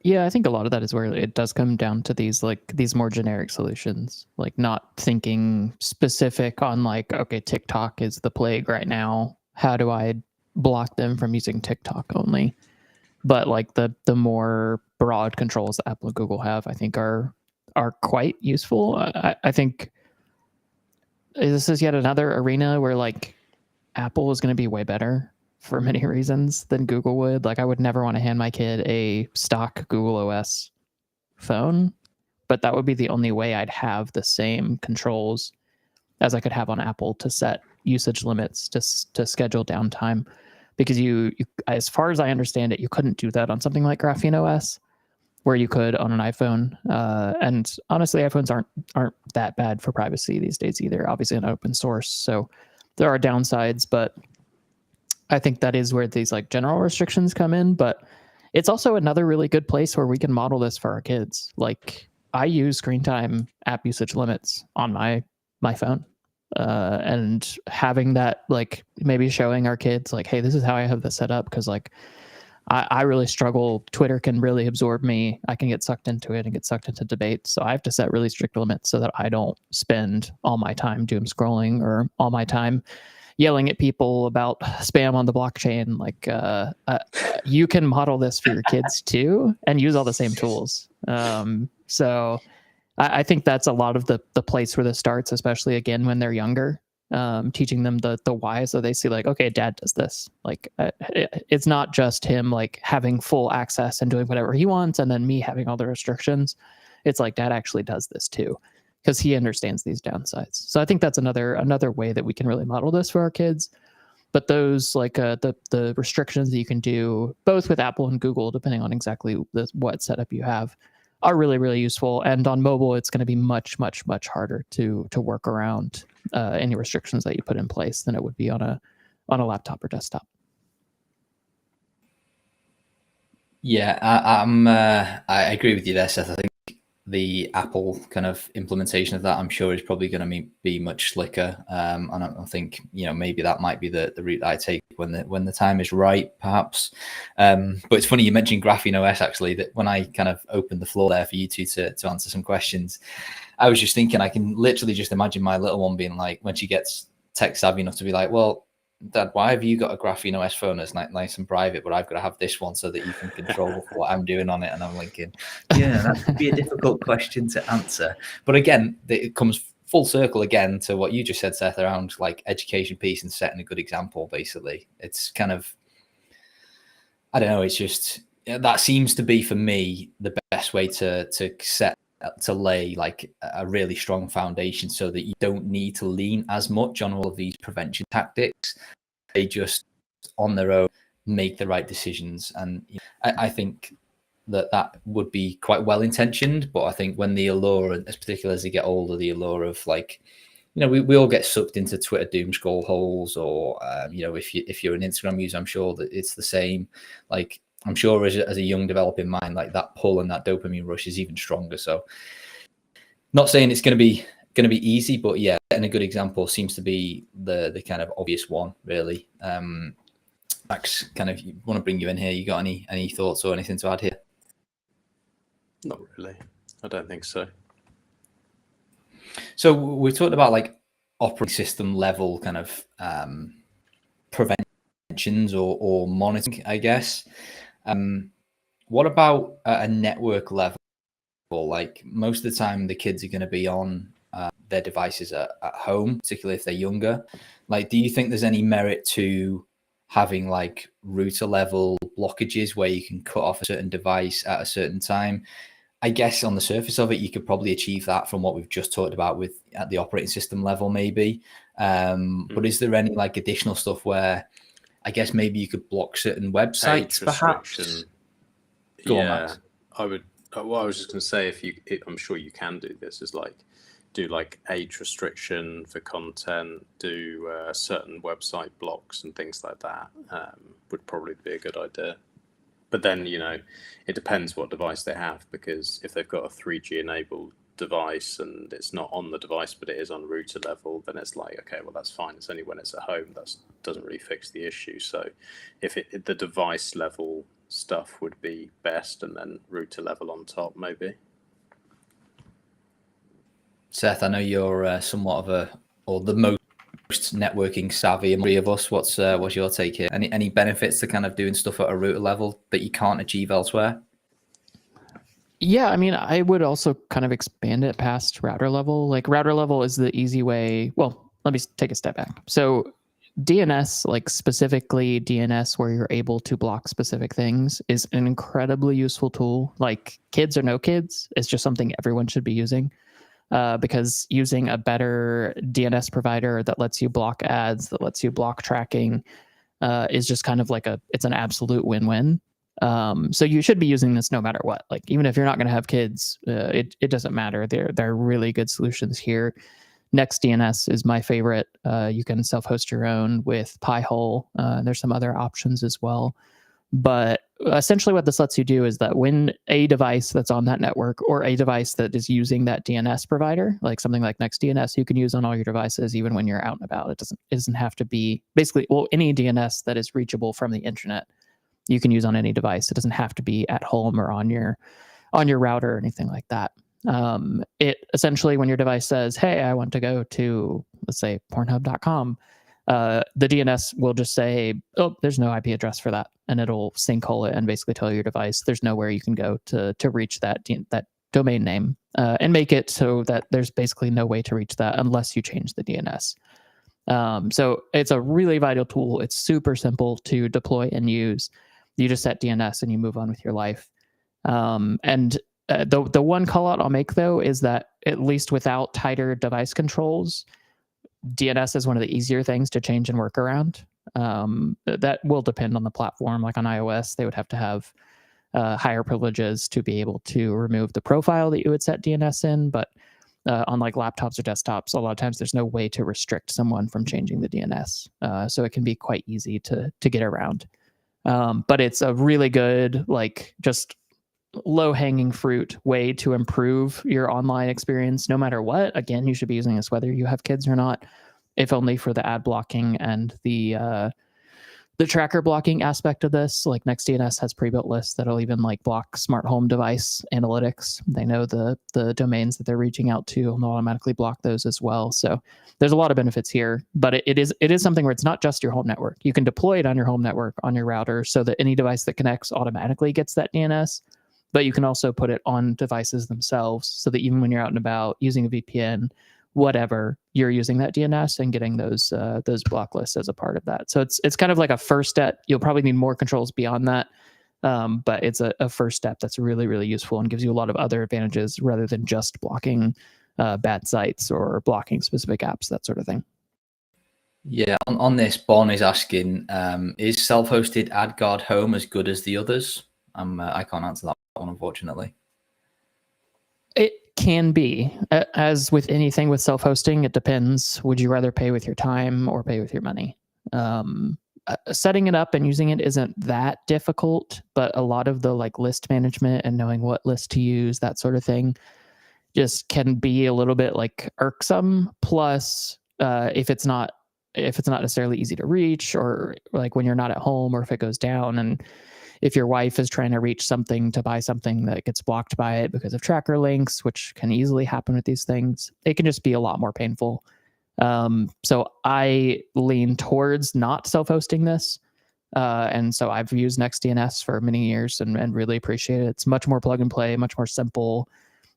Yeah, I think a lot of that is where it does come down to these more generic solutions, like not thinking specific on like, okay, TikTok is the plague right now. How do I block them from using TikTok only? But like the more broad controls that Apple and Google have, I think are quite useful. I think this is yet another arena where like Apple is going to be way better for many reasons than Google would. Like I would never want to hand my kid a stock Google OS phone, but that would be the only way I'd have the same controls as I could have on Apple to set usage limits, to schedule downtime. Because you, as far as I understand it, you couldn't do that on something like Graphene OS, where you could on an iPhone. And honestly, iPhones aren't that bad for privacy these days either. Obviously, an open source, so there are downsides. But I think that is where these like general restrictions come in. But it's also another really good place where we can model this for our kids. Like I use screen time app usage limits on my phone. And having that, like maybe showing our kids like, hey, this is how I have this set up, because like I really struggle. Twitter can really absorb me. I can get sucked into it and get sucked into debate. So I have to set really strict limits so that I don't spend all my time doom scrolling or all my time yelling at people about spam on the blockchain. Like you can model this for your kids too and use all the same tools. So I think that's a lot of the place where this starts, especially again when they're younger. Teaching them the why, so they see like, okay, dad does this. Like it's not just him like having full access and doing whatever he wants and then me having all the restrictions. It's like dad actually does this too because he understands these downsides. So I think that's another way that we can really model this for our kids. But those like the restrictions that you can do both with Apple and Google, depending on exactly what setup you have, are really, really useful. And on mobile, it's going to be much, much, much harder to work around any restrictions that you put in place than it would be on a laptop or desktop. Yeah, I agree with you there, Seth. I think the Apple kind of implementation of that, I'm sure, is probably going to be much slicker. And I think, you know, maybe that might be the route I take when the time is right, perhaps. But it's funny you mentioned Graphene OS, actually, that when I kind of opened the floor there for you two to answer some questions, I was just thinking, I can literally just imagine my little one being like, when she gets tech savvy enough to be like, well, Dad, why have you got a Graphene OS phone that's nice and private, but I've got to have this one so that you can control what I'm doing on it? And I'm thinking, yeah, that could be a difficult question to answer. But again, it comes full circle again to what you just said, Seth, around like education piece and setting a good example, basically. It's kind of, I don't know, it's just, that seems to be for me the best way to lay like a really strong foundation so that you don't need to lean as much on all of these prevention tactics. They just on their own make the right decisions. And I think that would be quite well intentioned, but I think when the allure, as particularly as they get older, the allure of like, you know, we all get sucked into Twitter doom scroll holes, or you know, if you're an Instagram user, I'm sure that it's the same. Like, I'm sure as a young developing mind, like that pull and that dopamine rush is even stronger. So not saying it's going to be easy, but yeah, and a good example seems to be the kind of obvious one, really. Max, kind of want to bring you in here. You got any thoughts or anything to add here? Not really. I don't think so. So we talked about like operating system level kind of preventions or monitoring, I guess. What about a network level? Like most of the time, the kids are going to be on their devices at home, particularly if they're younger. Like, do you think there's any merit to having like router level blockages where you can cut off a certain device at a certain time? I guess on the surface of it, you could probably achieve that from what we've just talked about with at the operating system level, maybe. But is there any like additional stuff where I guess maybe you could block certain websites, perhaps? Go on, Max. I would. What I was just going to say, I'm sure you can do this, is like do like age restriction for content, do certain website blocks and things like that. Would probably be a good idea. But then, you know, it depends what device they have, because if they've got a 3G enabled device and it's not on the device but it is on router level, then it's like, okay, well, that's fine. It's only when it's at home that doesn't really fix the issue. So if the device level stuff would be best, and then router level on top, maybe. Seth, I know you're somewhat of the most networking savvy among three of us. What's your take here? Any benefits to kind of doing stuff at a router level that you can't achieve elsewhere? Yeah, I mean, I would also kind of expand it past router level. Like router level is the easy way. Well, let me take a step back. So DNS, like specifically DNS where you're able to block specific things, is an incredibly useful tool. Like kids or no kids, it's just something everyone should be using. Because using a better DNS provider that lets you block ads, that lets you block tracking, is just kind of like it's an absolute win-win. So you should be using this no matter what. Like even if you're not going to have kids, it doesn't matter. There are really good solutions here. NextDNS is my favorite. You can self-host your own with Pi-hole. There's some other options as well. But essentially what this lets you do is that when a device that's on that network or a device that is using that DNS provider, like something like NextDNS, you can use on all your devices even when you're out and about. It doesn't have to be basically, well, any DNS that is reachable from the internet you can use on any device. It doesn't have to be at home or on your router or anything like that. It essentially, when your device says, hey, I want to go to, let's say, pornhub.com, the DNS will just say, oh, there's no IP address for that. And it'll sinkhole it and basically tell your device there's nowhere you can go to reach that domain name, and make it so that there's basically no way to reach that unless you change the DNS. So it's a really vital tool. It's super simple to deploy and use. You just set DNS and you move on with your life. And the one call out I'll make, though, is that at least without tighter device controls, DNS is one of the easier things to change and work around. That will depend on the platform. Like on iOS, they would have to have higher privileges to be able to remove the profile that you would set DNS in. But on like laptops or desktops, a lot of times there's no way to restrict someone from changing the DNS. So it can be quite easy to get around. But it's a really good, like, just low-hanging fruit way to improve your online experience no matter what. Again, you should be using this whether you have kids or not, if only for the ad blocking and the tracker blocking aspect of this. Like NextDNS has pre-built lists that'll even like block smart home device analytics. They know the domains that they're reaching out to, and they'll automatically block those as well. So there's a lot of benefits here, but it is something where it's not just your home network. You can deploy it on your home network, on your router, so that any device that connects automatically gets that DNS. But you can also put it on devices themselves, so that even when you're out and about using a VPN, whatever, you're using that DNS and getting those block lists as a part of that. So it's kind of like a first step. You'll probably need more controls beyond that, but it's a first step that's really, really useful and gives you a lot of other advantages rather than just blocking bad sites or blocking specific apps, that sort of thing. Yeah, on this, Bon is asking, is self-hosted AdGuard Home as good as the others? I can't answer that one, unfortunately. It can be. As with anything with self-hosting, it depends. Would you rather pay with your time or pay with your money? Setting it up and using it isn't that difficult, but a lot of the like list management and knowing what list to use, that sort of thing, just can be a little bit like irksome. Plus, if it's not necessarily easy to reach, or like when you're not at home, or if it goes down, and if your wife is trying to reach something to buy something that gets blocked by it because of tracker links, which can easily happen with these things, it can just be a lot more painful. So I lean towards not self-hosting this. And so I've used NextDNS for many years and really appreciate it. It's much more plug and play, much more simple,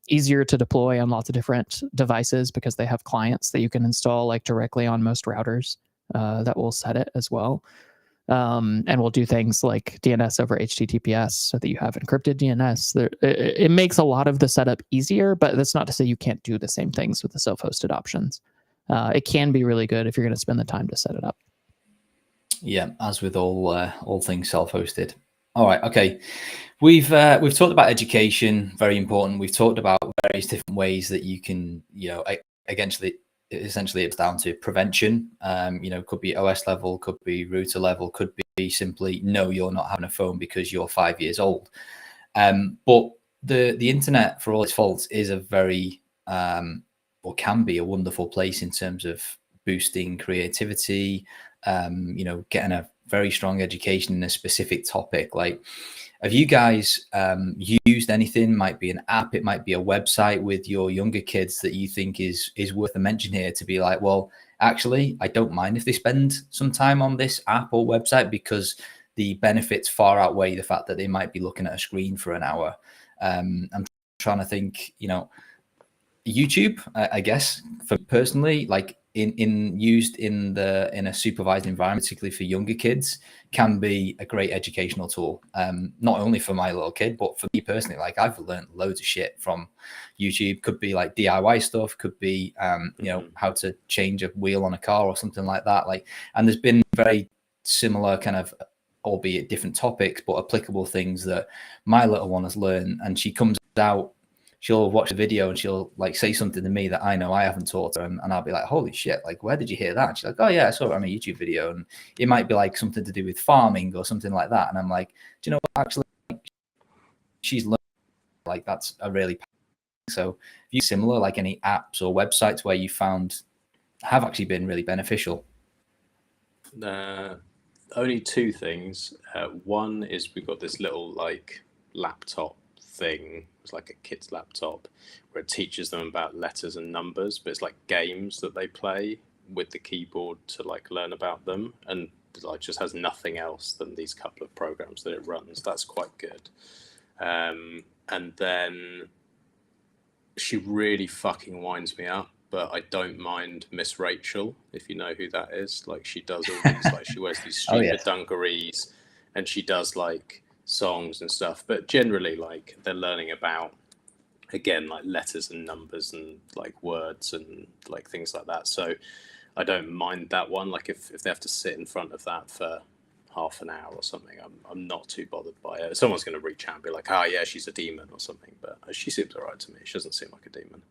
easier to deploy on lots of different devices because they have clients that you can install like directly on most routers that will set it as well. And we'll do things like DNS over HTTPS so that you have encrypted DNS. It makes a lot of the setup easier, but that's not to say you can't do the same things with the self-hosted options. It can be really good if you're going to spend the time to set it up. Yeah, as with all things self-hosted. All right, okay. We've talked about education, very important. We've talked about various different ways that you can, essentially it's down to prevention. Could be OS level, could be router level, could be simply no, you're not having a phone because you're 5 years old. But the internet, for all its faults, is a very or can be a wonderful place in terms of boosting creativity. Getting a very strong education in a specific topic. Like, have you guys used anything? Might be an app, it might be a website with your younger kids that you think is worth a mention here, to be like, well, actually, I don't mind if they spend some time on this app or website because the benefits far outweigh the fact that they might be looking at a screen for an hour. I'm trying to think, YouTube, I guess, for personally, like used in a supervised environment, particularly for younger kids, can be a great educational tool. Not only for my little kid, but for me personally. Like, I've learned loads of shit from YouTube. Could be like DIY stuff, could be how to change a wheel on a car or something like that. Like, and there's been very similar kind of, albeit different topics, but applicable things that my little one has learned. And she comes out, she'll watch the video and she'll like say something to me that I know I haven't taught her, and I'll be like, holy shit, like, where did you hear that? And she's like, oh yeah, I saw it on a YouTube video, and it might be like something to do with farming or something like that. And I'm like, do you know what, actually, she's learned, like, that's a really so if you similar, like any apps or websites where you found have actually been really beneficial. Only two things. One is we've got this little like laptop thing. It's like a kid's laptop where it teaches them about letters and numbers, but it's like games that they play with the keyboard to like learn about them, and like just has nothing else than these couple of programs that it runs. That's quite good. And then she really fucking winds me up, but I don't mind Miss Rachel, if you know who that is. Like, she does all these, like, she wears these stupid dungarees, and she does like songs and stuff. But generally, like, they're learning about, again, like letters and numbers and like words and like things like that. So I don't mind that one. Like, if they have to sit in front of that for half an hour or something, I'm not too bothered by it. Someone's going to reach out and be like, "Oh yeah, she's a demon" or something, but she seems all right to me. She doesn't seem like a demon.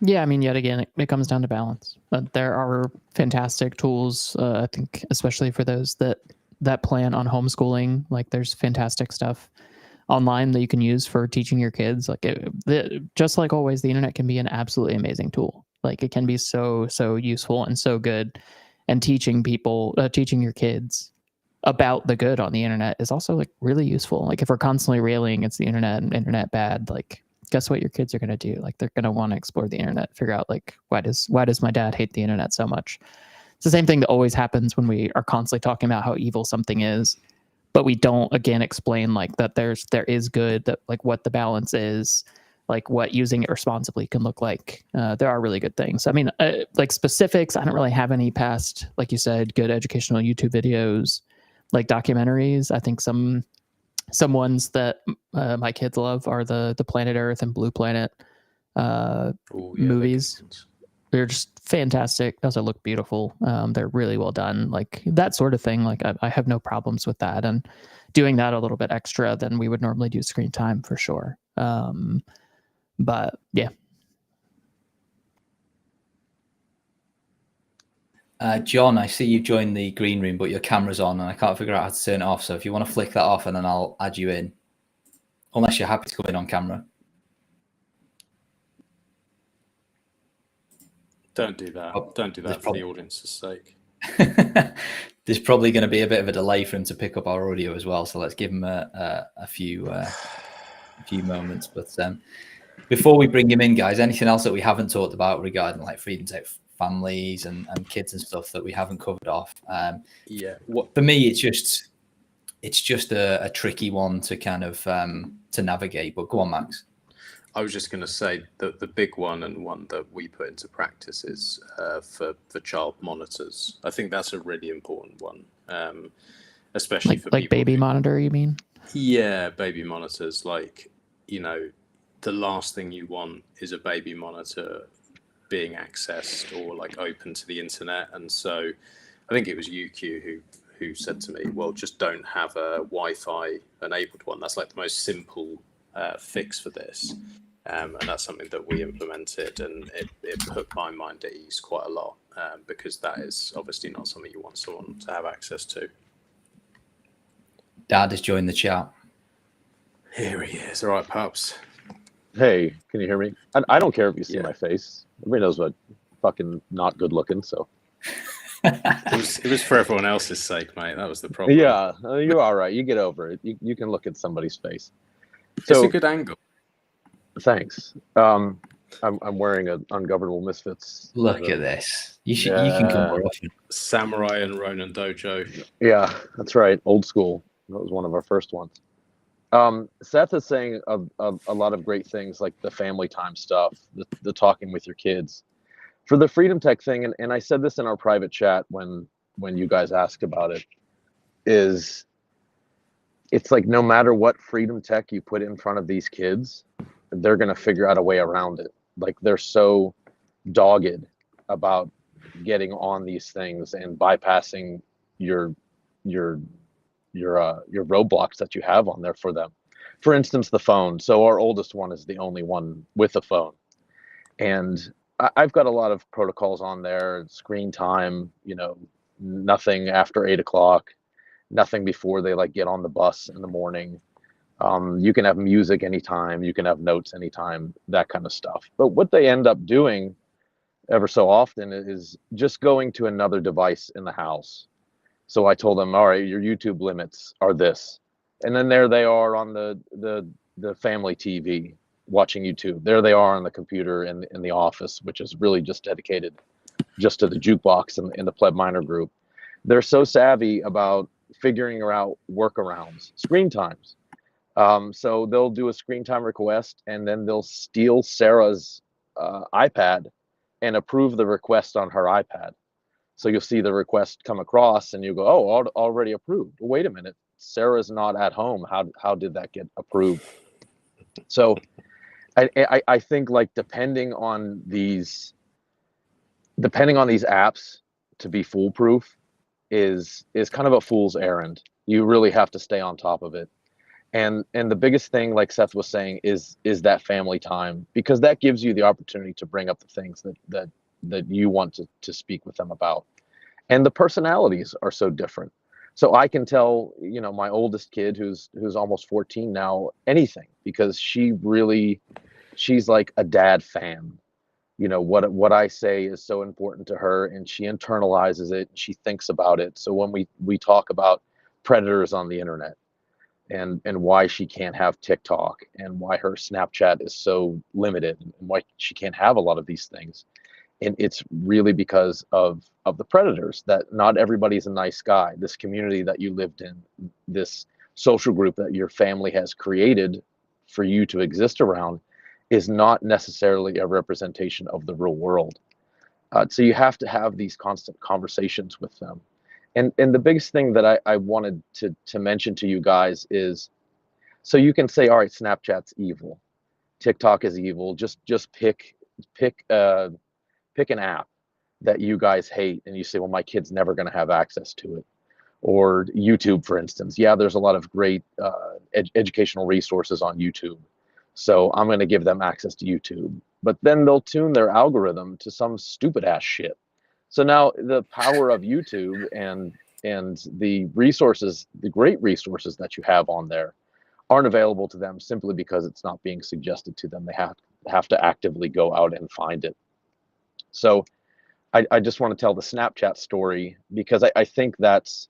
Yeah, I mean, yet again, it comes down to balance. But there are fantastic tools, I think, especially for those that plan on homeschooling. Like, there's fantastic stuff online that you can use for teaching your kids. Like, just like always, the internet can be an absolutely amazing tool. Like, it can be so useful and so good. And teaching your kids about the good on the internet is also like really useful. Like, if we're constantly railing against the internet and internet bad, like, guess what your kids are going to do? Like, they're going to want to explore the internet, figure out like, why does my dad hate the internet so much? It's the same thing that always happens when we are constantly talking about how evil something is, but we don't again explain like that there is good, that like what the balance is, like what using it responsibly can look like. There are really good things. I mean, like specifics, I don't really have any past, like you said, good educational YouTube videos, like documentaries. I think some ones that my kids love are the Planet Earth and Blue Planet movies. They're just fantastic. They also look beautiful. They're really well done. Like that sort of thing. Like I have no problems with that. And doing that a little bit extra than we would normally do screen time for sure. But yeah. John, I see you joined the green room, but your camera's on and I can't figure out how to turn it off. So if you want to flick that off and then I'll add you in. Unless you're happy to come in on camera. Don't do that. Don't do that for the audience's sake. There's probably going to be a bit of a delay for him to pick up our audio as well. So let's give him a few moments. But before we bring him in, guys, anything else that we haven't talked about regarding like Freedom Tech families and kids and stuff that we haven't covered off? For me, it's just a tricky one to kind of to navigate. But go on, Max. I was just going to say that the big one and one that we put into practice is for child monitors. I think that's a really important one, especially for like baby monitor. You mean? Yeah, baby monitors. Like, you know, the last thing you want is a baby monitor being accessed or like open to the internet. And so I think it was UQ who said to me, well, just don't have a Wi-Fi enabled one. That's like the most simple fix for this. And that's something that we implemented, and it put my mind at ease quite a lot, because that is obviously not something you want someone to have access to. Dad has joined the chat. Here he is. All right, Pups. Hey, can you hear me? I don't care if you see my face. Everybody knows what fucking not good looking, so. It was for everyone else's sake, mate. That was the problem. Yeah, you're all right. You get over it. You can look at somebody's face. It's a good angle. Thanks. I'm wearing an Ungovernable Misfits. Look at this. You can come more often. Samurai and Ronin Dojo. Yeah, that's right. Old school. That was one of our first ones. Seth is saying a lot of great things, like the family time stuff, the talking with your kids. For the Freedom Tech thing, and I said this in our private chat when you guys asked about it, it's like no matter what Freedom Tech you put in front of these kids, they're going to figure out a way around it. Like, they're so dogged about getting on these things and bypassing your roadblocks that you have on there for them. For instance, the phone. So our oldest one is the only one with a phone. And I've got a lot of protocols on there, screen time, nothing after 8 o'clock, nothing before they like get on the bus in the morning. You can have music anytime, you can have notes anytime, that kind of stuff. But what they end up doing ever so often is just going to another device in the house. So I told them, all right, your YouTube limits are this. And then there they are on the family TV watching YouTube. There they are on the computer in the office, which is really just dedicated just to the jukebox in the pleb minor group. They're so savvy about figuring out workarounds, screen times. So they'll do a screen time request, and then they'll steal Sarah's iPad and approve the request on her iPad. So you'll see the request come across, and you go, "Oh, already approved." Wait a minute, Sarah's not at home. How did that get approved? So I think like depending on these apps to be foolproof is kind of a fool's errand. You really have to stay on top of it. And the biggest thing, like Seth was saying, is that family time, because that gives you the opportunity to bring up the things that you want to speak with them about. And the personalities are so different. So I can tell, my oldest kid who's almost 14 now, anything, because she's like a dad fan. What I say is so important to her, and she internalizes it, she thinks about it. So when we talk about predators on the internet, and why she can't have TikTok, and why her Snapchat is so limited, and why she can't have a lot of these things. And it's really because of the predators, that not everybody's a nice guy. This community that you lived in, this social group that your family has created for you to exist around, is not necessarily a representation of the real world. So you have to have these constant conversations with them. And the biggest thing that I wanted to mention to you guys is, so you can say, all right, Snapchat's evil, TikTok is evil. Just pick an app that you guys hate, and you say, well, my kid's never going to have access to it. Or YouTube, for instance. Yeah, there's a lot of great educational resources on YouTube, so I'm going to give them access to YouTube. But then they'll tune their algorithm to some stupid ass shit. So now the power of YouTube and the resources, the great resources that you have on there, aren't available to them simply because it's not being suggested to them. They have to actively go out and find it. So I just want to tell the Snapchat story, because I think that's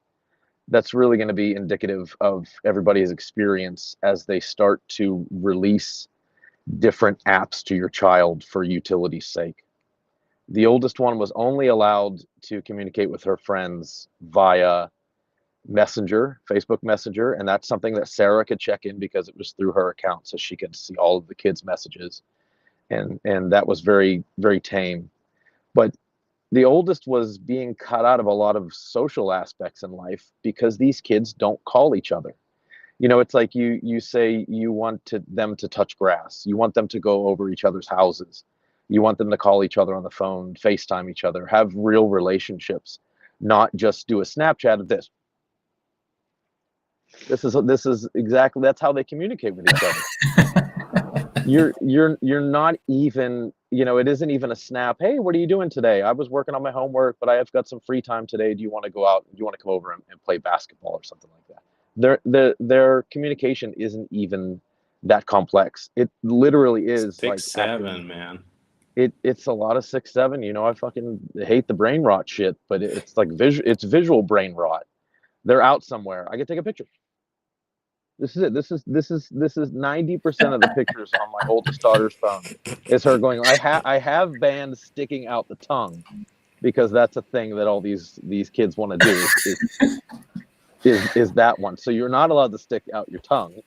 really going to be indicative of everybody's experience as they start to release different apps to your child for utility's sake. The oldest one was only allowed to communicate with her friends via Messenger, Facebook Messenger, and that's something that Sarah could check in because it was through her account, so she could see all of the kids' messages, and that was very, very tame. But the oldest was being cut out of a lot of social aspects in life because these kids don't call each other. It's like you say you want them to touch grass. You want them to go over each other's houses. You want them to call each other on the phone, FaceTime each other, have real relationships, not just do a Snapchat of this. This is exactly, that's how they communicate with each other. You're not even, it isn't even a snap. Hey, what are you doing today? I was working on my homework, but I have got some free time today. Do you want to go out? Do you want to come over and play basketball or something like that? Their communication isn't even that complex. It literally is 6-7, man. It's a lot of 6-7. I fucking hate the brain rot shit, but it's like it's visual brain rot. They're out somewhere. I can take a picture. This is it. This is 90% of the pictures on my oldest daughter's phone is her going, I have bands sticking out the tongue, because that's a thing that all these kids want to do is that one. So you're not allowed to stick out your tongue.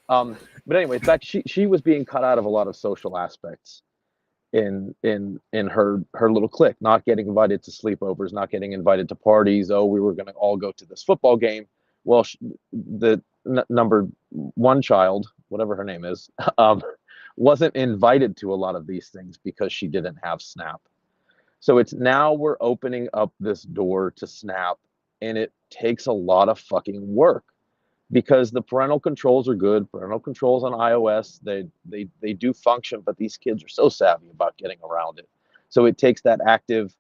But anyway, back, she was being cut out of a lot of social aspects in her little clique, not getting invited to sleepovers, not getting invited to parties. Oh, we were going to all go to this football game. Well, the number one child, whatever her name is, wasn't invited to a lot of these things because she didn't have Snap. So it's now we're opening up this door to Snap, and it takes a lot of fucking work, because the parental controls are good. Parental controls on iOS, they do function, but these kids are so savvy about getting around it. So it takes that active,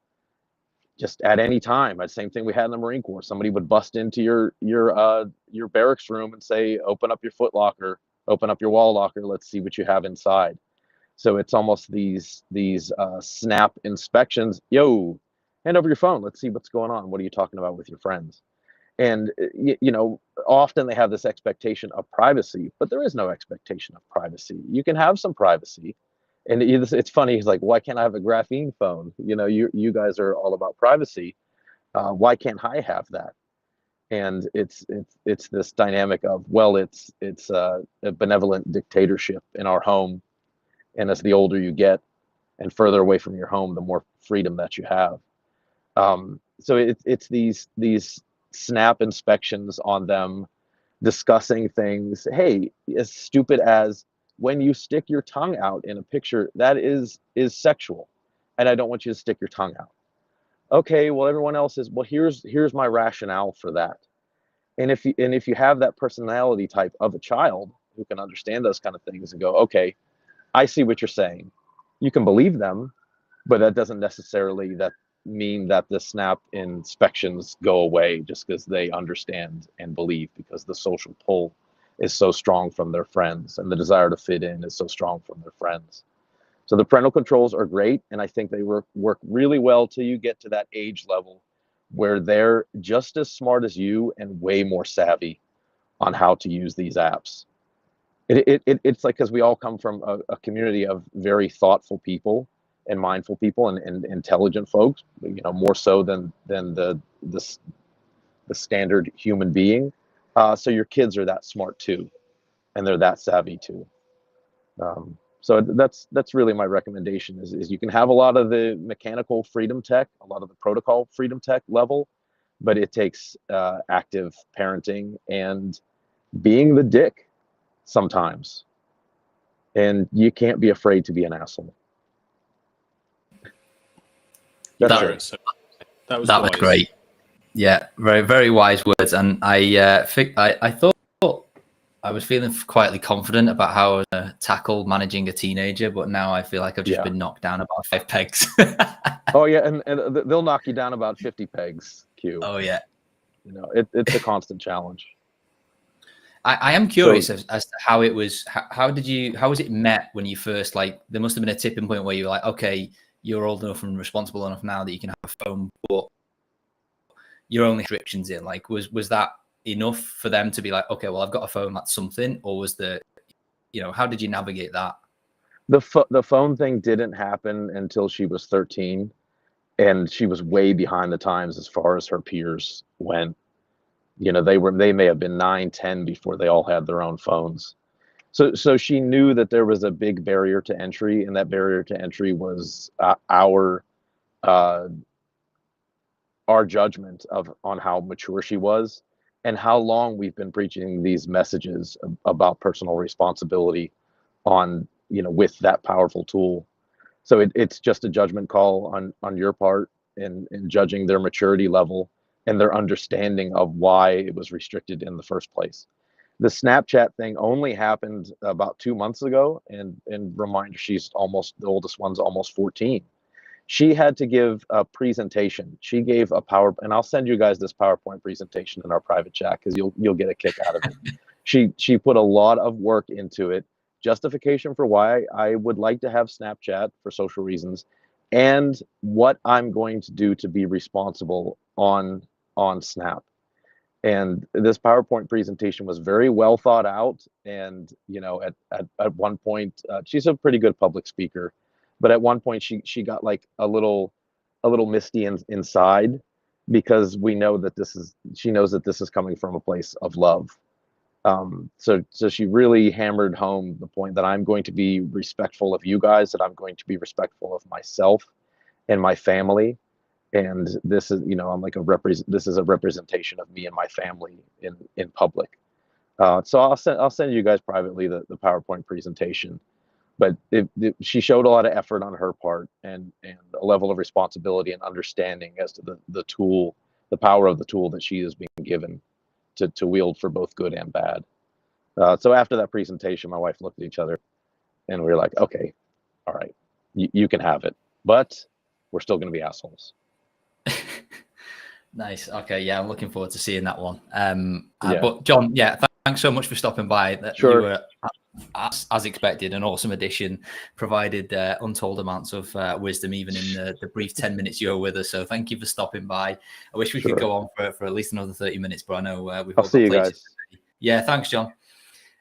just at any time. Same thing we had in the Marine Corps. Somebody would bust into your barracks room and say, open up your foot locker, open up your wall locker, let's see what you have inside. So it's almost these snap inspections. Yo, hand over your phone. Let's see what's going on. What are you talking about with your friends? And often they have this expectation of privacy, but there is no expectation of privacy. You can have some privacy, and it's funny. He's like, why can't I have a graphene phone? You guys are all about privacy. Why can't I have that? And it's this dynamic of, well, it's a benevolent dictatorship in our home, and as the older you get and further away from your home, the more freedom that you have. So it's these snap inspections on them, discussing things. Hey, as stupid as when you stick your tongue out in a picture, that is sexual, and I don't want you to stick your tongue out. Okay, well, everyone else is, well, here's my rationale for that. And if you have that personality type of a child who can understand those kind of things and go, okay, I see what you're saying. You can believe them, but that doesn't necessarily mean that the snap inspections go away just because they understand and believe, because the social pull is so strong from their friends and the desire to fit in is so strong from their friends. So the parental controls are great, and I think they work really well till you get to that age level where they're just as smart as you and way more savvy on how to use these apps. It's like, because we all come from a community of very thoughtful people and mindful people and intelligent folks, more so than the standard human being. So your kids are that smart too, and they're that savvy too. So that's really my recommendation is you can have a lot of the mechanical freedom tech, a lot of the protocol freedom tech level, but it takes active parenting and being the dick sometimes. And you can't be afraid to be an asshole. That was wise. Great. Yeah, very, very wise words. And I thought I was feeling quietly confident about how I was going to tackle managing a teenager, but now I feel like I've just been knocked down about 5 pegs. Oh yeah, and they'll knock you down about 50 pegs, Q. Oh yeah. It's a constant challenge. I am curious as to how it was. How was it met when you first, like, there must have been a tipping point where you were like, okay, you're old enough and responsible enough now that you can have a phone, but your only restrictions in, like, was that enough for them to be like, okay, well, I've got a phone, that's something? Or was how did you navigate that? The phone thing didn't happen until she was 13, and she was way behind the times as far as her peers went. They may have been 9, 10 before they all had their own phones. So she knew that there was a big barrier to entry, and that barrier to entry was our judgment on how mature she was and how long we've been preaching these messages about personal responsibility with that powerful tool. So it's just a judgment call on your part in judging their maturity level and their understanding of why it was restricted in the first place. The Snapchat thing only happened about 2 months ago, and reminder, the oldest one's almost 14. She had to give a presentation. She gave and I'll send you guys this PowerPoint presentation in our private chat because you'll get a kick out of it. She put a lot of work into it. Justification for why I would like to have Snapchat for social reasons, and what I'm going to do to be responsible on Snap. And this PowerPoint presentation was very well thought out. And at one point, she's a pretty good public speaker, but at one point she got like a little misty inside, because she knows that this is coming from a place of love. So she really hammered home the point that I'm going to be respectful of you guys, that I'm going to be respectful of myself and my family. And this is, I'm like this is a representation of me and my family in public. So I'll send you guys privately the PowerPoint presentation. But she showed a lot of effort on her part, and a level of responsibility and understanding as to the tool, the power of the tool that she is being given to wield for both good and bad. So after that presentation, my wife looked at each other, and we were like, okay, all right, you can have it, but we're still going to be assholes. Nice. Okay. Yeah, I'm looking forward to seeing that one. But John, thanks so much for stopping by. Sure. You were, as expected, an awesome addition, provided untold amounts of wisdom, even in the brief 10 minutes you were with us. So thank you for stopping by. I wish we could go on for at least another 30 minutes, but I know we've all got see you places. guys. Yeah, thanks, John.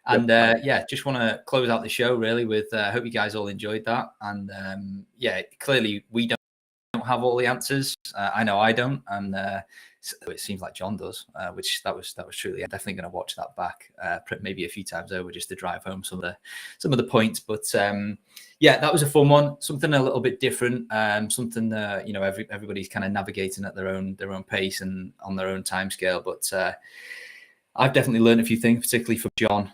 And Yep. just want to close out the show really with I hope you guys all enjoyed that. And clearly we don't have all the answers. I know I don't, and it seems like John does, which that was truly. I'm definitely going to watch that back, maybe a few times over, just to drive home some of the points. But that was a fun one, something a little bit different, something everybody's kind of navigating at their own pace and on their own timescale. But I've definitely learned a few things, particularly from John.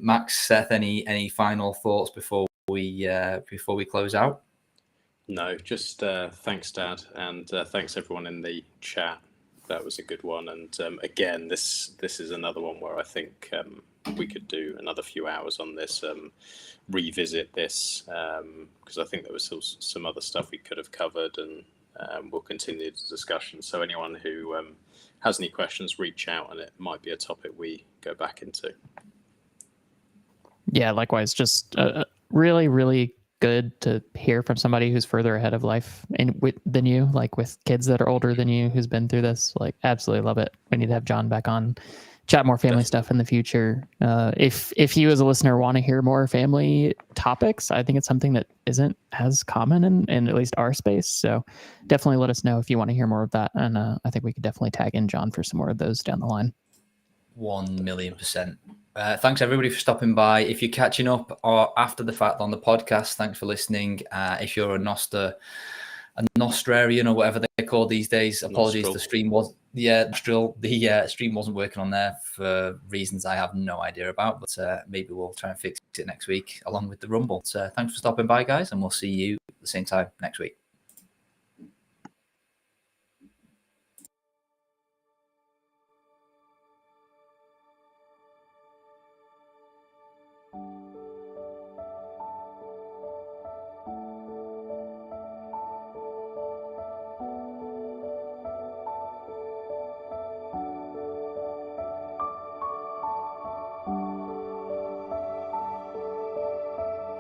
Max, Seth, any final thoughts before we close out? No, just thanks, Dad, and thanks everyone in the chat. That was a good one. And again, this is another one where I think we could do another few hours on this, revisit this, because I think there was still some other stuff we could have covered, and we'll continue the discussion. So anyone who has any questions, reach out, and it might be a topic we go back into. Yeah, likewise. Just really, really good to hear from somebody who's further ahead of life than you, like with kids that are older than you, who's been through this. Like, absolutely love it. We need to have John back on, chat more family stuff in the future. If you as a listener want to hear more family topics, I think it's something that isn't as common in at least our space. So definitely let us know if you want to hear more of that. And I think we could definitely tag in John for some more of those down the line. 1,000,000%. Thanks everybody for stopping by. If you're catching up or after the fact on the podcast, thanks for listening. If you're a Nostrarian or whatever they're called these days, apologies. Nostril. The stream was the stream wasn't working on there for reasons I have no idea about, but maybe we'll try and fix it next week along with the Rumble. So thanks for stopping by, guys, and we'll see you at the same time next week.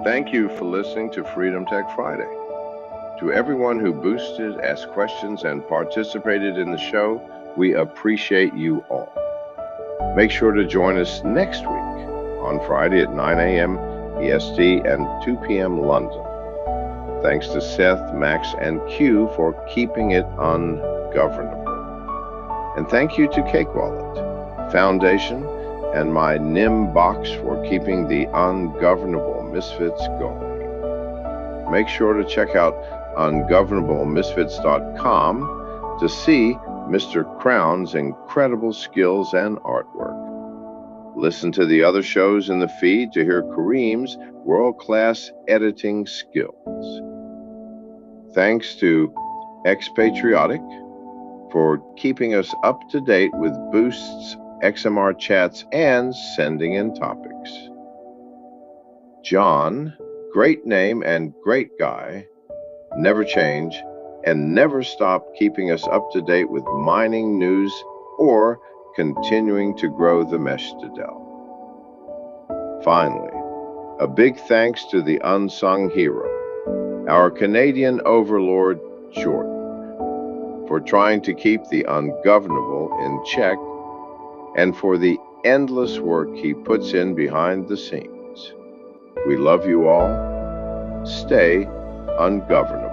Thank you for listening to Freedom Tech Friday. To everyone who boosted, asked questions, and participated in the show, we appreciate you all. Make sure to join us next week on Friday at 9 a.m. EST and 2 p.m. London. Thanks to Seth, Max, and Q for keeping it ungovernable. And thank you to Cake Wallet, Foundation, and my NIM box for keeping the ungovernable misfits going. Make sure to check out ungovernablemisfits.com to see Mr. Crown's incredible skills and artwork. Listen to the other shows in the feed to hear Kareem's world-class editing skills. Thanks to Expatriotic for keeping us up to date with boosts, XMR chats, and sending in topics. John, great name and great guy, never change and never stop keeping us up to date with mining news or continuing to grow the mesh to Dell. Finally, a big thanks to the unsung hero, our Canadian overlord, Jordan, for trying to keep the ungovernable in check and for the endless work he puts in behind the scenes. We love you all. Stay ungovernable.